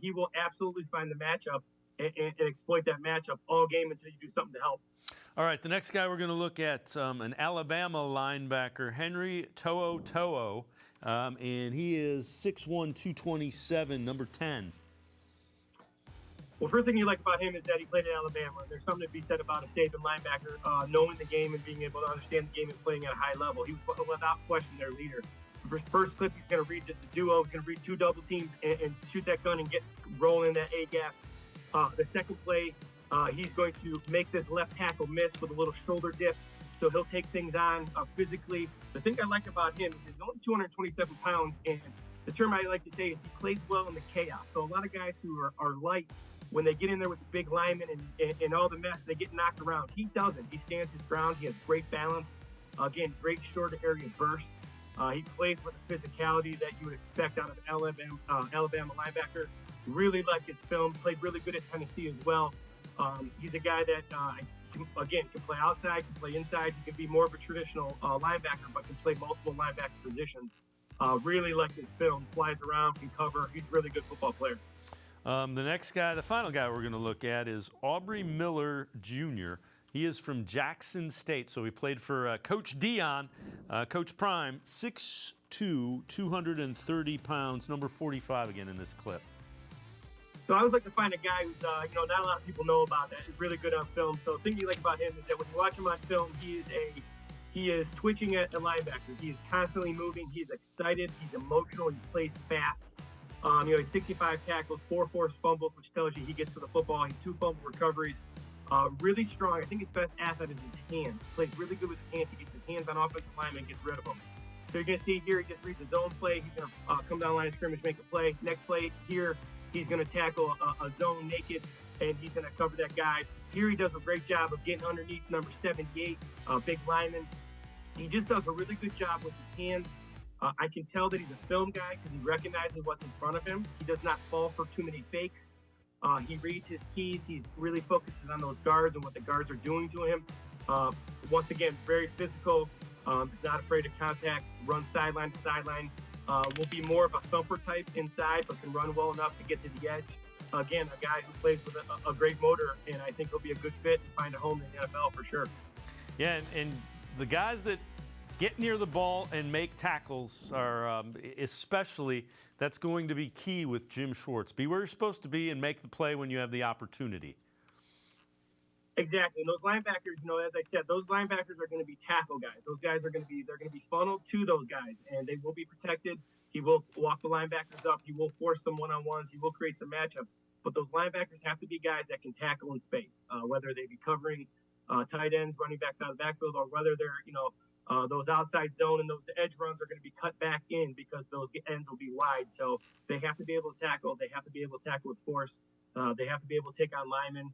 he will absolutely find the matchup and exploit that matchup all game until you do something to help.
All right, the next guy we're going to look at, an Alabama linebacker, Henry To'o, and he is 6'1", 227, number 10.
Well, first thing you like about him is that he played at Alabama. There's something to be said about a saving linebacker, knowing the game and being able to understand the game and playing at a high level. He was without question their leader. First clip, he's going to read just a duo. He's going to read 2 double teams and shoot that gun and get rolling in that A gap. The second play, he's going to make this left tackle miss with a little shoulder dip. So he'll take things on physically. The thing I like about him is he's only 227 pounds. And the term I like to say is he plays well in the chaos. So a lot of guys who are light, when they get in there with the big linemen and all the mess, they get knocked around. He doesn't. He stands his ground. He has great balance. Again, great short area burst. He plays with the physicality that you would expect out of an Alabama linebacker. Really like his film. Played really good at Tennessee as well. He's a guy that, can play outside, can play inside. He can be more of a traditional linebacker, but can play multiple linebacker positions. Really like his film. Flies around, can cover. He's a really good football player.
The next guy, the final guy we're going to look at is Aubrey Miller Jr. He is from Jackson State, so he played for Coach Dion, Coach Prime, 6'2", 230 pounds, number 45 again in this clip.
So I always like to find a guy who's, not a lot of people know about that. He's really good on film. So the thing you like about him is that when you watch him on film, he is twitching at a linebacker. He is constantly moving. He is excited. He's emotional. He plays fast. He's 65 tackles, 4 forced fumbles, which tells you he gets to the football. He 2 fumble recoveries. Really strong. I think his best asset is his hands. Plays really good with his hands. He gets his hands on offensive linemen and gets rid of them. So you're going to see here, he just reads his zone play. He's going to come down the line of scrimmage, make a play. Next play here, he's going to tackle a zone naked, and he's going to cover that guy. Here he does a great job of getting underneath number 78, big lineman. He just does a really good job with his hands. I can tell that he's a film guy because he recognizes what's in front of him. He does not fall for too many fakes. He reads his keys. He really focuses on those guards and what the guards are doing to him. Once again, very physical. Is not afraid of contact. Runs sideline to sideline. Will be more of a thumper type inside, but can run well enough to get to the edge. Again, a guy who plays with a great motor, and I think he'll be a good fit and find a home in the NFL for sure.
Yeah, and the guys that get near the ball and make tackles are especially, that's going to be key with Jim Schwartz. Be where you're supposed to be and make the play when you have the opportunity.
Exactly. And those linebackers, as I said, those linebackers are going to be tackle guys. Those guys they're going to be funneled to those guys, and they will be protected. He will walk the linebackers up. He will force them one-on-ones. He will create some matchups. But those linebackers have to be guys that can tackle in space, whether they be covering tight ends, running backs out of the backfield, or whether they're, those outside zone and those edge runs are going to be cut back in because those ends will be wide. So they have to be able to tackle. They have to be able to tackle with force. They have to be able to take on linemen.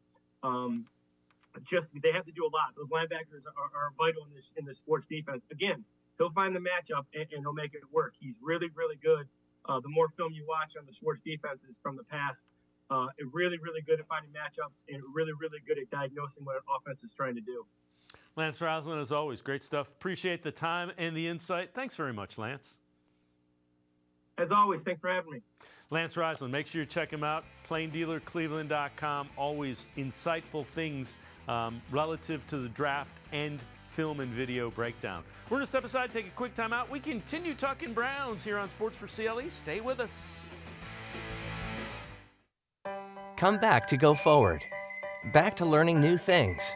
They have to do a lot. Those linebackers are vital in this Sports defense. Again, he'll find the matchup and he'll make it work. He's really, really good. The more film you watch on the Sports defenses from the past, really, really good at finding matchups and really, really good at diagnosing what an offense is trying to do.
Lance Reisland, as always, great stuff. Appreciate the time and the insight. Thanks very much, Lance.
As always, thanks for having me.
Lance Reisland, make sure you check him out. Cleveland.com. Always insightful things relative to the draft and film and video breakdown. We're going to step aside, take a quick time out. We continue talking Browns here on Sports4CLE. Stay with us.
Come back to go forward. Back to learning new things.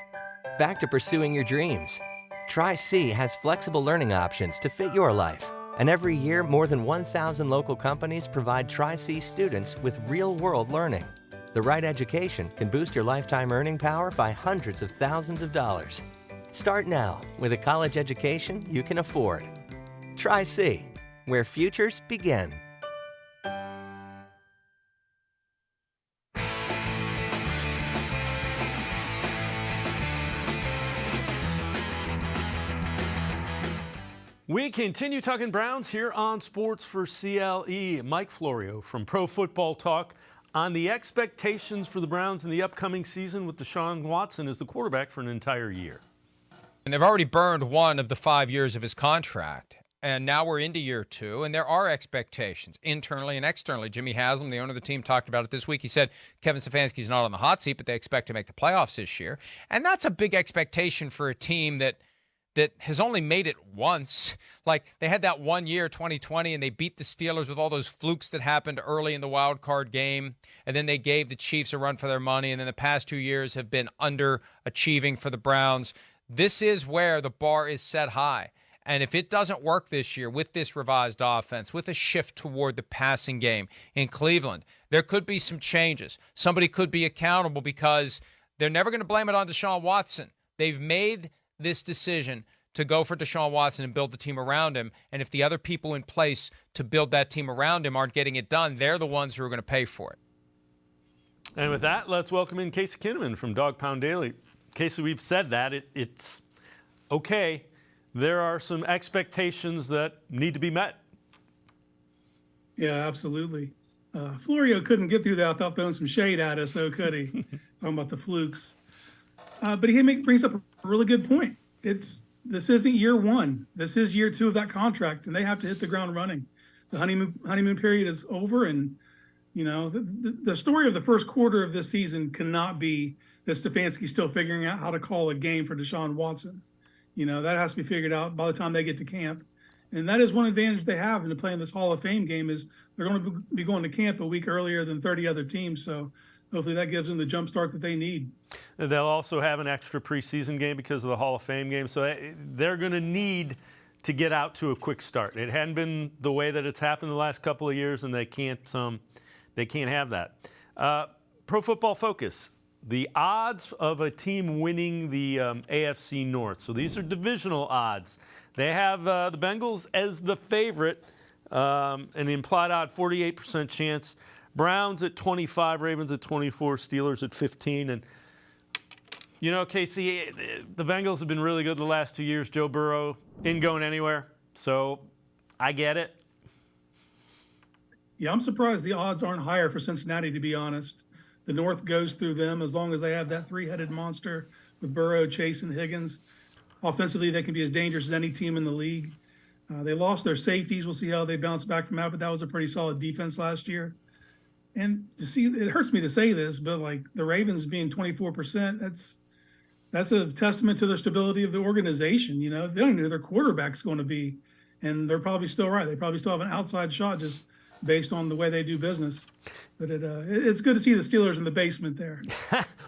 Back to pursuing your dreams. Tri-C has flexible learning options to fit your life. And every year, more than 1,000 local companies provide Tri-C students with real-world learning. The right education can boost your lifetime earning power by hundreds of thousands of dollars. Start now with a college education you can afford. Tri-C, where futures begin.
We continue talking Browns here on Sports for CLE. Mike Florio from Pro Football Talk on the expectations for the Browns in the upcoming season with Deshuan Watson as the quarterback for an entire year.
And they've already burned one of the 5 years of his contract. And now we're into year 2, and there are expectations internally and externally. Jimmy Haslam, the owner of the team, talked about it this week. He said Kevin Stefanski's not on the hot seat, but they expect to make the playoffs this year. And that's a big expectation for a team that has only made it once. Like, they had that 1 year, 2020, and they beat the Steelers with all those flukes that happened early in the wild card game. And then they gave the Chiefs a run for their money. And then the past 2 years have been underachieving for the Browns. This is where the bar is set high. And if it doesn't work this year with this revised offense, with a shift toward the passing game in Cleveland, there could be some changes. Somebody could be accountable because they're never going to blame it on Deshaun Watson. They've made this decision to go for Deshaun Watson and build the team around him. And if the other people in place to build that team around him aren't getting it done, they're the ones who are going to pay for it.
And with that, let's welcome in Casey Kinnamon from Dawg Pound Daily. Casey, we've said that. It's okay. There are some expectations that need to be met.
Yeah, absolutely. Florio couldn't get through that without throwing some shade at us, though, could he? Talking about the flukes. But he brings up a really good point. This isn't year 1. This is year 2 of that contract, and they have to hit the ground running. The honeymoon period is over, and the story of the first quarter of this season cannot be that Stefanski's still figuring out how to call a game for Deshaun Watson. That has to be figured out by the time they get to camp. And that is one advantage they have in playing this Hall of Fame game is they're going to be going to camp a week earlier than 30 other teams. So hopefully that gives them the jump start that they need.
And they'll also have an extra preseason game because of the Hall of Fame game. So they're going to need to get out to a quick start. It hadn't been the way that it's happened the last couple of years, and they can't have that. Pro Football Focus. The odds of a team winning the AFC North. So these are divisional odds. They have the Bengals as the favorite, an implied odd 48% chance. Browns at 25, Ravens at 24, Steelers at 15. And, Casey, the Bengals have been really good the last 2 years. Joe Burrow isn't going anywhere. So I get it.
Yeah, I'm surprised the odds aren't higher for Cincinnati, to be honest. The North goes through them as long as they have that three-headed monster with Burrow, Chase, and Higgins. Offensively, they can be as dangerous as any team in the league. They lost their safeties. We'll see how they bounce back from that, but that was a pretty solid defense last year. And to see, it hurts me to say this, but like the Ravens being 24%, that's a testament to the stability of the organization. They don't even know who their quarterback's going to be, and they're probably still right. They probably still have an outside shot just based on the way they do business. But it's good to see the Steelers in the basement there.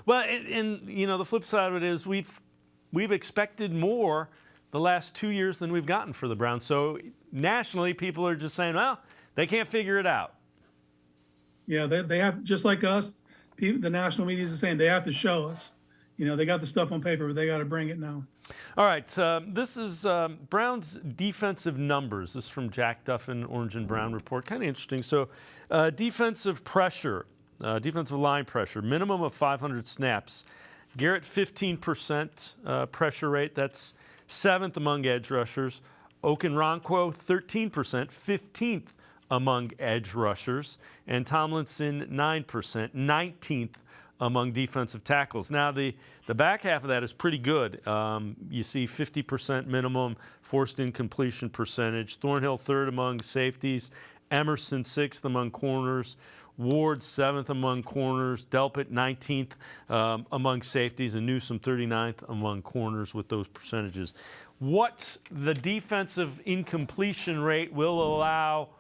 Well, and the flip side of it is we've expected more the last 2 years than we've gotten for the Browns. So nationally, people are just saying, well, they can't figure it out.
Yeah, they have, just like us, the national media is saying they have to show us. They got the stuff on paper, but they got to bring it now.
All right, this is Browns' defensive numbers. This is from Jack Duffin, Orange and Brown Report. Kind of interesting. So defensive pressure, defensive line pressure, minimum of 500 snaps. Garrett, 15% pressure rate. That's 7th among edge rushers. Okunrankwo, 13%, 15th among edge rushers. And Tomlinson, 9%, 19th among defensive tackles. Now, the back half of that is pretty good. You see 50% minimum forced incompletion percentage. Thornhill, 3rd among safeties. Emerson, 6th among corners. Ward, 7th among corners. Delpit, 19th among safeties. And Newsome, 39th among corners with those percentages. What the defensive incompletion rate will allow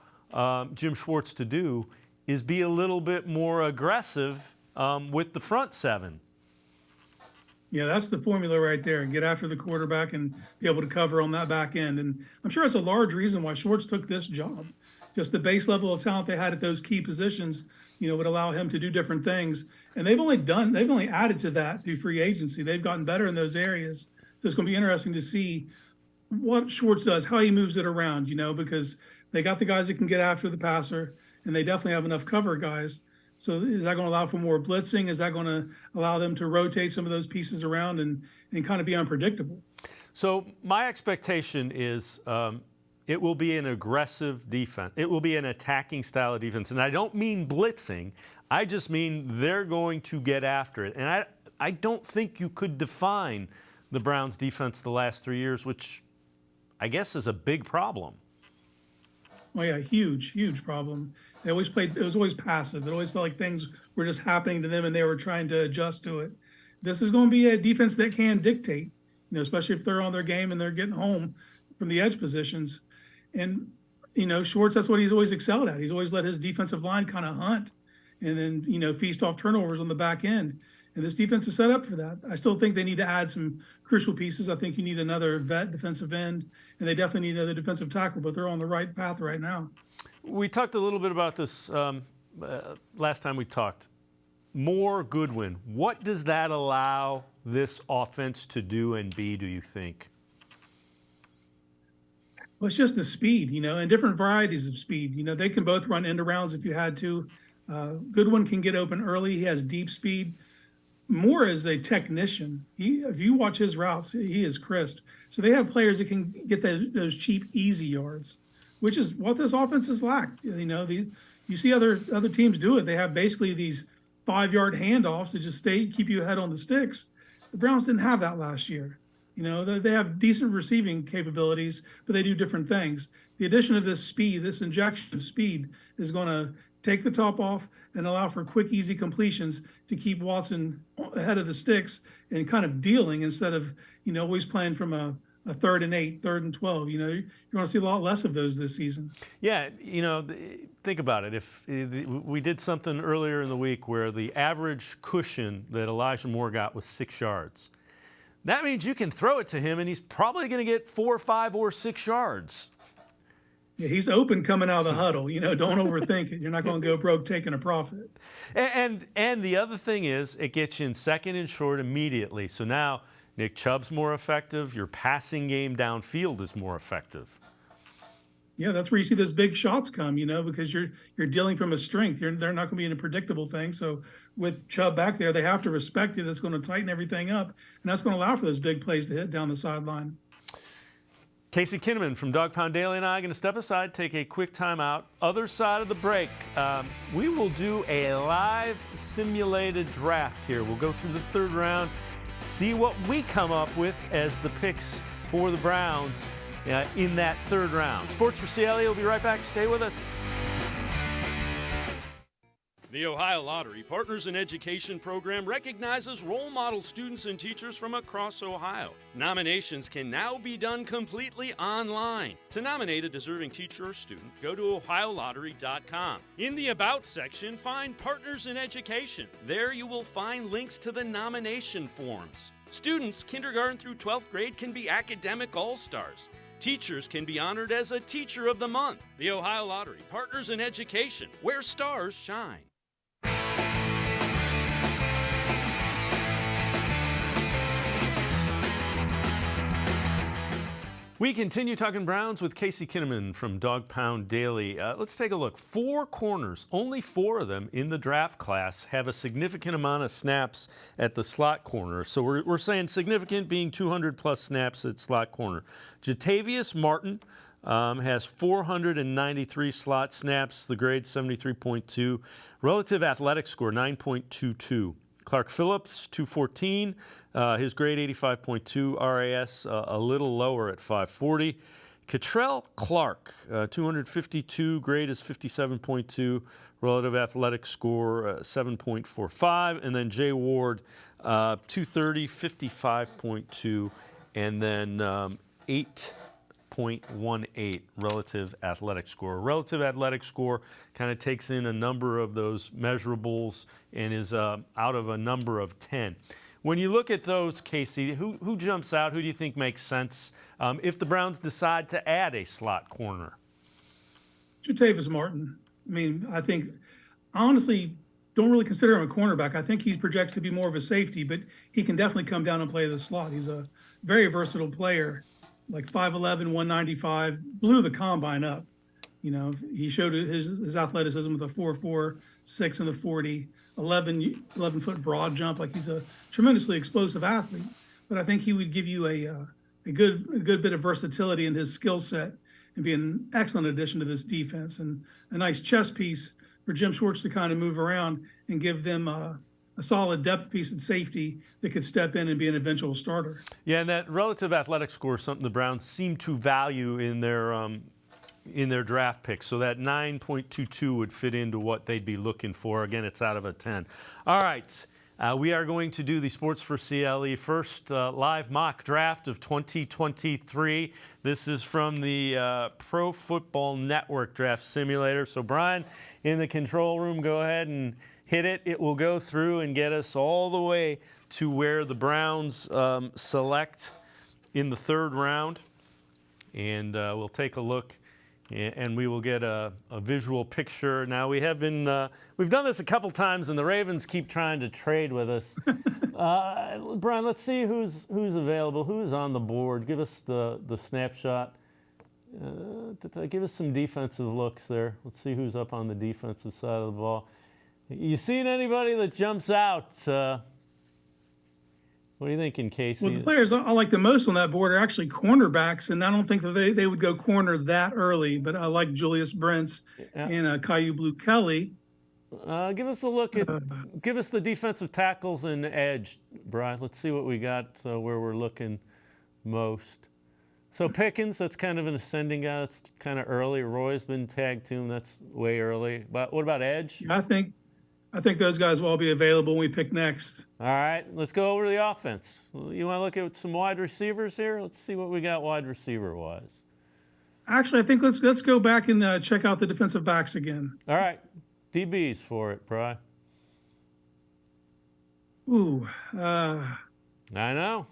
Jim Schwartz to do is be a little bit more aggressive with the front 7.
Yeah, that's the formula right there. Get after the quarterback and be able to cover on that back end. And I'm sure that's a large reason why Schwartz took this job. Just the base level of talent they had at those key positions, would allow him to do different things. And they've only added to that through free agency. They've gotten better in those areas. So it's going to be interesting to see what Schwartz does, how he moves it around, because they got the guys that can get after the passer, and they definitely have enough cover guys. So is that going to allow for more blitzing? Is that going to allow them to rotate some of those pieces around and kind of be unpredictable?
So my expectation is it will be an aggressive defense. It will be an attacking style of defense. And I don't mean blitzing. I just mean they're going to get after it. And I don't think you could define the Browns' defense the last 3 years, which I guess is a big problem.
Oh yeah, huge problem. They always played. It was always passive. It always felt like things were just happening to them, and they were trying to adjust to it. This is going to be a defense that can dictate, especially if they're on their game and they're getting home from the edge positions. And Schwartz, that's what he's always excelled at. He's always let his defensive line kind of hunt, and then feast off turnovers on the back end. And this defense is set up for that. I still think they need to add some crucial pieces. I think you need another vet defensive end, and they definitely need another defensive tackle, but they're on the right path right now.
We talked a little bit about this last time we talked. More Goodwin. What does that allow this offense to do and be, do you think?
Well, it's just the speed, and different varieties of speed. They can both run end arounds if you had to. Goodwin can get open early. He has deep speed. Moore is a technician. If you watch his routes, he is crisp. So they have players that can get those cheap, easy yards, which is what this offense has lacked. You see other teams do it. They have basically these 5-yard handoffs to just keep you ahead on the sticks. The Browns didn't have that last year. They have decent receiving capabilities, but they do different things. The addition of this speed, this injection of speed, is going to take the top off and allow for quick, easy completions to keep Watson ahead of the sticks and kind of dealing instead of, always playing from a 3rd and 8, 3rd and 12. You're going to see a lot less of those this season.
Yeah, think about it. If we did something earlier in the week where the average cushion that Elijah Moore got was 6 yards, that means you can throw it to him and he's probably going to get 4, 5, or 6 yards.
Yeah, he's open coming out of the huddle. Don't overthink it. You're not going to go broke taking a profit.
And the other thing is, it gets you in 2nd and short immediately. So now Nick Chubb's more effective. Your passing game downfield is more effective.
Yeah, that's where you see those big shots come. Because you're dealing from a strength. They're not going to be in a predictable thing. So with Chubb back there, they have to respect it. It's going to tighten everything up, and that's going to allow for those big plays to hit down the sideline.
Casey Kinnamon from Dawg Pound Daily and I are going to step aside, take a quick timeout. Other side of the break, we will do a live simulated draft here. We'll go through the 3rd round, see what we come up with as the picks for the Browns in that 3rd round. Sports4CLE will be right back. Stay with us. The Ohio Lottery Partners in Education program recognizes role model students and teachers from across Ohio. Nominations can now be done completely online. To nominate a deserving teacher or student, go to OhioLottery.com. In the About section, find Partners in Education. There you will find links to the nomination forms. Students kindergarten through 12th grade can be academic all-stars. Teachers can be honored as a Teacher of the Month. The Ohio Lottery Partners in Education, where stars shine. We continue talking Browns with Casey Kinnamon from Dawg Pound Daily. Let's take a look. 4 corners, only 4 of them in the draft class have a significant amount of snaps at the slot corner. So we're saying significant being 200-plus snaps at slot corner. Jatavius Martin has 493 slot snaps, the grade 73.2. Relative athletic score, 9.22. Clark Phillips, 214. His grade 85.2, RAS a little lower at 540. Catrell Clark, 252, grade is 57.2, relative athletic score 7.45. And then Jay Ward, 230, 55.2, and then 8.18 relative athletic score. Relative athletic score kind of takes in a number of those measurables and is out of a number of 10. When you look at those, Casey, who jumps out? Who do you think makes sense if the Browns decide to add a slot corner?
Jatavius Martin. I think, honestly, don't really consider him a cornerback. I think he projects to be more of a safety, but he can definitely come down and play the slot. He's a very versatile player, like 5'11", 195, blew the combine up. He showed his athleticism with a 4.4, 6 in the 40. 11-foot broad jump. Like, he's a tremendously explosive athlete, but I think he would give you a good bit of versatility in his skill set and be an excellent addition to this defense and a nice chess piece for Jim Schwartz to kind of move around and give them a solid depth piece at safety that could step in and be an eventual starter.
Yeah, and that relative athletic score is something the Browns seem to value in their draft picks. So that 9.22 would fit into what they'd be looking for. Again, it's out of a 10. All right. We are going to do the Sports4CLE first live mock draft of 2023. This is from the Pro Football Network Draft Simulator. So, Brian, in the control room, go ahead and hit it. It will go through and get us all the way to where the Browns select in the third round. And we'll take a look. And we will get a visual picture. Now, we have been, we've done this a couple times, and the Ravens keep trying to trade with us. Brian, let's see who's available, who's on the board. Give us the snapshot. Give us some defensive looks there. Let's see who's up on the defensive side of the ball. You seen anybody that jumps out? What are you thinking, Casey?
Well, the players I like the most on that board are actually cornerbacks, and I don't think that they would go corner that early, but I like Julius Brents and Caillou Blue-Kelly.
Give us a look at, give us the defensive tackles and edge, Brian. Let's see what we got where we're looking most. So Pickens, that's kind of an ascending guy. That's kind of early. Roy's been tagged to him. That's way early. But what about edge?
I think those guys will all be available when we pick next.
All right, let's go over to the offense. You want to look at some wide receivers here? Let's see what we got wide receiver-wise.
Actually, I think let's go back and check out the defensive backs again.
All right, DBs for it, Bri.
Ooh.
I know.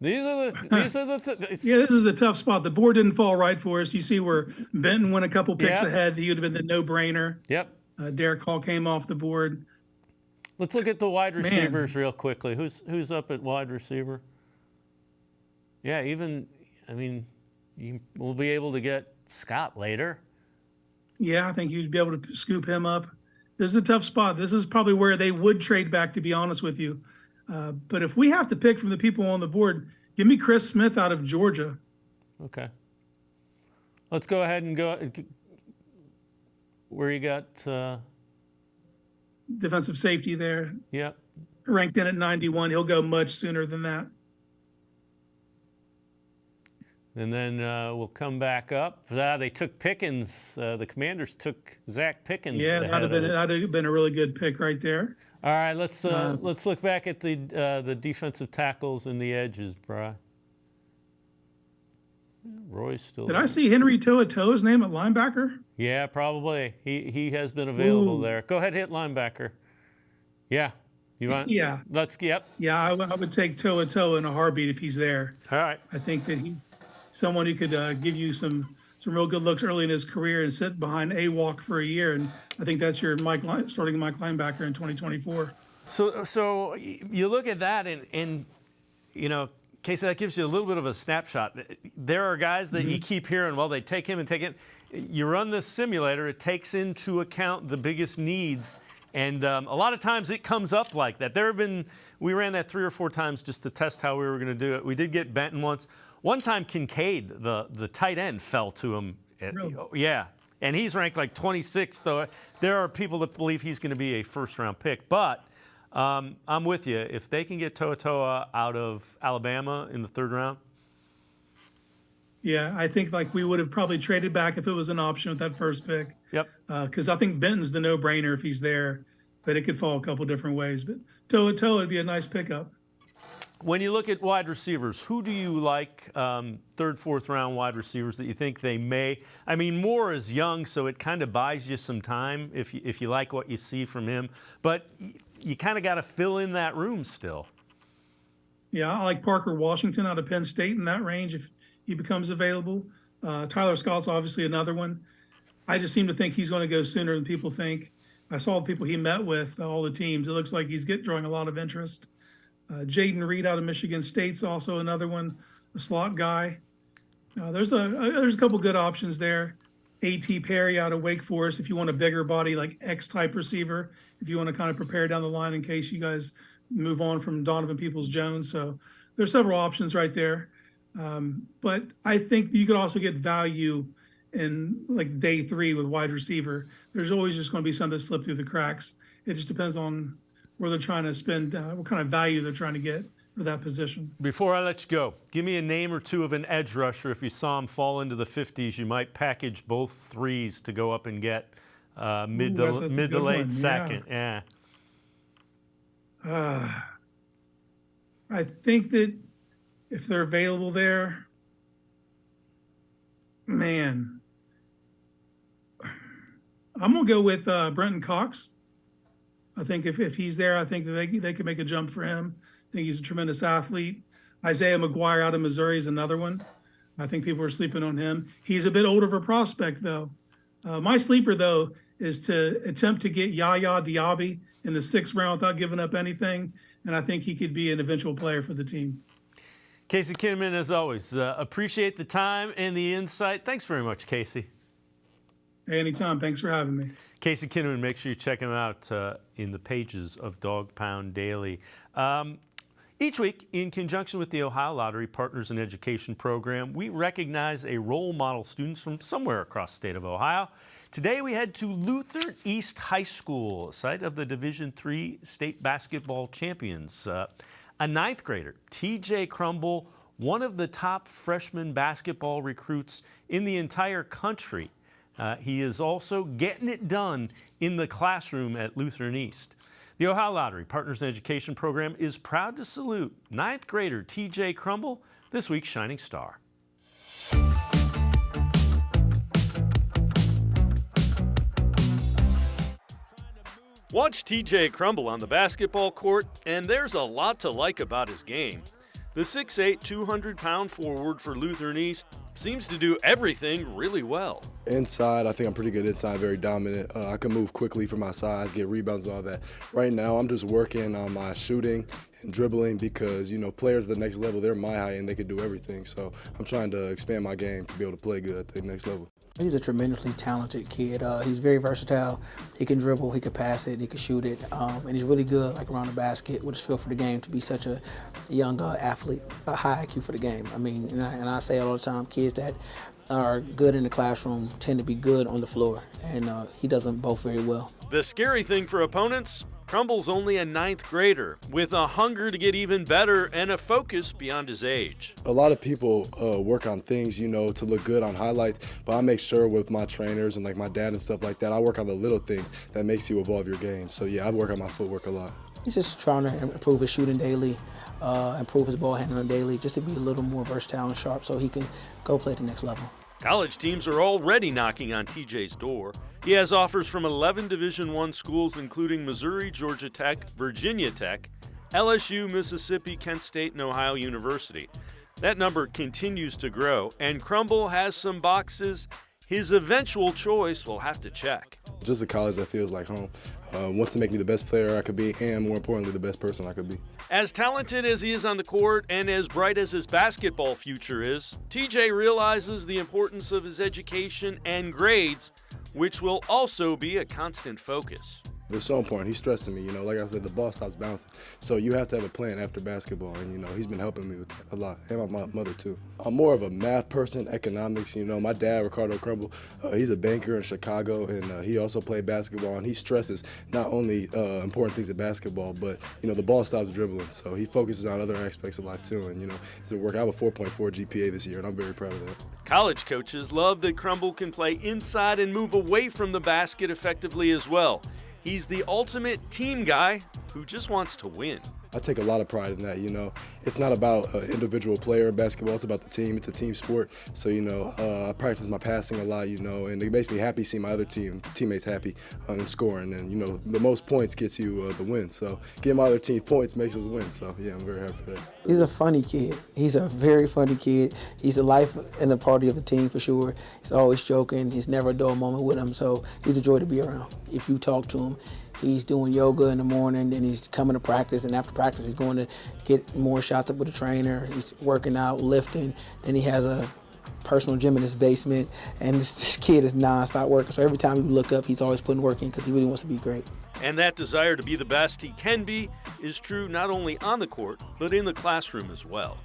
These are the
yeah, this is a tough spot. The board didn't fall right for us. You see where Benton went a couple picks ahead. He would have been the no-brainer.
Yep.
Derek Hall came off the board.
Let's look at the wide receivers real quickly. Who's up at wide receiver? Yeah, we'll be able to get Scott later.
Yeah, I think you'd be able to scoop him up. This is a tough spot. This is probably where they would trade back, to be honest with you. But if we have to pick from the people on the board, give me Chris Smith out of Georgia.
Okay. Let's go ahead and go where you got
defensive safety there.
Yep.
Ranked in at 91. He'll go much sooner than that.
And then we'll come back up. They took Pickens. The Commanders took Zach Pickens.
Yeah, that'd have been a really good pick right there.
All right, let's look back at the defensive tackles and the edges, Bri. Roy's still.
Did I see Henry To'oTo'o's name at linebacker?
Yeah, probably. He has been available there. Go ahead, hit linebacker. Yeah. You want?
Yeah.
Yep.
Yeah, I would take To'oTo'o in a heartbeat if he's there.
All right.
I think that someone who could give you some real good looks early in his career and sit behind A-Walk for a year. And I think that's your starting Mike linebacker in 2024.
So you look at that and you know, Casey, that gives you a little bit of a snapshot. There are guys that you keep hearing, well, they take him and take it. You run this simulator, it takes into account the biggest needs. And a lot of times it comes up like that. We ran that 3 or 4 times just to test how we were going to do it. We did get Benton once. One time Kincaid, the tight end, fell to him.
Really?
Yeah. And he's ranked like 26th, though. There are people that believe he's going to be a first-round pick. But I'm with you. If they can get To'oTo'o out of Alabama in the 3rd round.
Yeah, I think we would have probably traded back if it was an option with that first pick.
Yep.
Because I think Benton's the no-brainer if he's there, but it could fall a couple different ways. But To'oTo'o would be a nice pickup.
When you look at wide receivers, who do you like 3rd, 4th round wide receivers that you think they may? I mean, Moore is young, so it kind of buys you some time if you like what you see from him. But you kind of got to fill in that room still.
Yeah, I like Parker Washington out of Penn State in that range if he becomes available. Tyler Scott's obviously another one. I just seem to think he's going to go sooner than people think. I saw the people he met with, all the teams. It looks like he's drawing a lot of interest. Jaden Reed out of Michigan State's also another one, a slot guy. There's a couple good options there. A.T. Perry out of Wake Forest if you want a bigger body, like X-type receiver, if you want to kind of prepare down the line in case you guys move on from Donovan Peoples-Jones. So there's several options right there. But I think you could also get value in like day 3 with wide receiver. There's always just going to be some that slip through the cracks. It just depends on where they're trying to spend, what kind of value they're trying to get for that position.
Before I let you go, give me a name or two of an edge rusher. If you saw him fall into the 50s, you might package both threes to go up and get mid to late second. Yeah.
I think that if they're available there, man, I'm going to go with Brenton Cox. I think if he's there, I think that they could make a jump for him. I think he's a tremendous athlete. Isaiah McGuire out of Missouri is another one. I think people are sleeping on him. He's a bit older of a prospect, though. My sleeper, though, is to attempt to get Yaya Diaby in the 6th round without giving up anything, and I think he could be an eventual player for the team.
Casey Kinnamon, as always, appreciate the time and the insight. Thanks very much, Casey.
Hey, anytime. Thanks for having me.
Casey Kinnamon, make sure you check him out in the pages of Dog Pound Daily. Each week, in conjunction with the Ohio Lottery Partners in Education program, we recognize a role model students from somewhere across the state of Ohio. Today, we head to Luther East High School, site of the Division III state basketball champions. A 9th grader, TJ Crumble, one of the top freshman basketball recruits in the entire country. He is also getting it done in the classroom at Lutheran East. The Ohio Lottery Partners in Education program is proud to salute 9th grader TJ Crumble, this week's Shining Star. Watch TJ Crumble on the basketball court, and there's a lot to like about his game. The 6'8", 200-pound forward for Lutheran East seems to do everything really well.
Inside, I think I'm pretty good inside, very dominant. I can move quickly for my size, get rebounds and all that. Right now, I'm just working on my shooting and dribbling because, you know, players at the next level, they're my height and they can do everything. So I'm trying to expand my game to be able to play good at the next level.
He's a tremendously talented kid. He's very versatile. He can dribble, he can pass it, he can shoot it, and he's really good like around the basket with his feel for the game to be such a young athlete, a high IQ for the game. I mean, and I say it all the time, kids that are good in the classroom tend to be good on the floor, and he does them both very well.
The scary thing for opponents, Crumble's only a 9th grader with a hunger to get even better and a focus beyond his age.
A lot of people work on things, you know, to look good on highlights, but I make sure with my trainers and like my dad and stuff like that, I work on the little things that makes you evolve your game. So yeah, I work on my footwork a lot.
He's just trying to improve his shooting daily, improve his ball handling daily, just to be a little more versatile and sharp so he can go play at the next level.
College teams are already knocking on TJ's door. He has offers from 11 Division I schools, including Missouri, Georgia Tech, Virginia Tech, LSU, Mississippi, Kent State, and Ohio University. That number continues to grow, and Crumble has some boxes his eventual choice will have to check.
Just a college that feels like home. Wants to make me the best player I could be and, more importantly, the best person I could be.
As talented as he is on the court and as bright as his basketball future is, TJ realizes the importance of his education and grades, which will also be a constant focus.
It's so important. He's stressing me, you know, like I said, the ball stops bouncing. So you have to have a plan after basketball, and, you know, he's been helping me with that a lot, and my mother, too. I'm more of a math person, economics, you know. My dad, Ricardo Crumble, he's a banker in Chicago, and he also played basketball, and he stresses not only important things in basketball, but, you know, the ball stops dribbling. So he focuses on other aspects of life, too, and, you know, to work. I have a 4.4 GPA this year, and I'm very proud of that.
College coaches love that Crumble can play inside and move away from the basket effectively as well. He's the ultimate team guy who just wants to win.
I take a lot of pride in that, you know. It's not about an individual player in basketball, it's about the team. It's a team sport. So, you know, I practice my passing a lot, you know, and it makes me happy seeing my other teammates happy and scoring. And, you know, the most points gets you the win. So getting my other team points makes us win. So, yeah, I'm very happy for that.
He's a funny kid. He's a very funny kid. He's the life and the party of the team for sure. He's always joking. He's never a dull moment with him. So he's a joy to be around. If you talk to him, he's doing yoga in the morning, then he's coming to practice, and after practice he's going to get more shots up with a trainer. He's working out, lifting, then he has a personal gym in his basement, and this kid is non-stop working. So every time you look up, he's always putting work in because he really wants to be great.
And that desire to be the best he can be is true not only on the court, but in the classroom as well.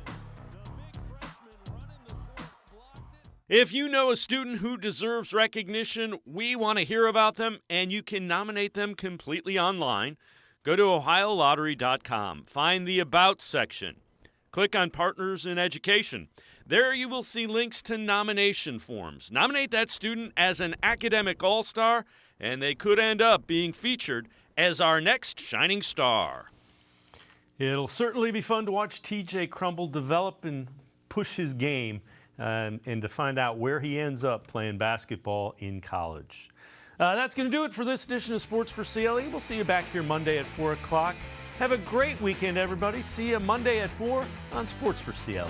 If you know a student who deserves recognition, we want to hear about them, and you can nominate them completely online. Go to OhioLottery.com. Find the About section. Click on Partners in Education. There you will see links to nomination forms. Nominate that student as an academic all-star, and they could end up being featured as our next shining star. It'll certainly be fun to watch TJ Crumble develop and push his game and to find out where he ends up playing basketball in college. That's going to do it for this edition of Sports for CLE. We'll see you back here Monday at 4 o'clock. Have a great weekend, everybody. See you Monday at 4 on Sports for CLE.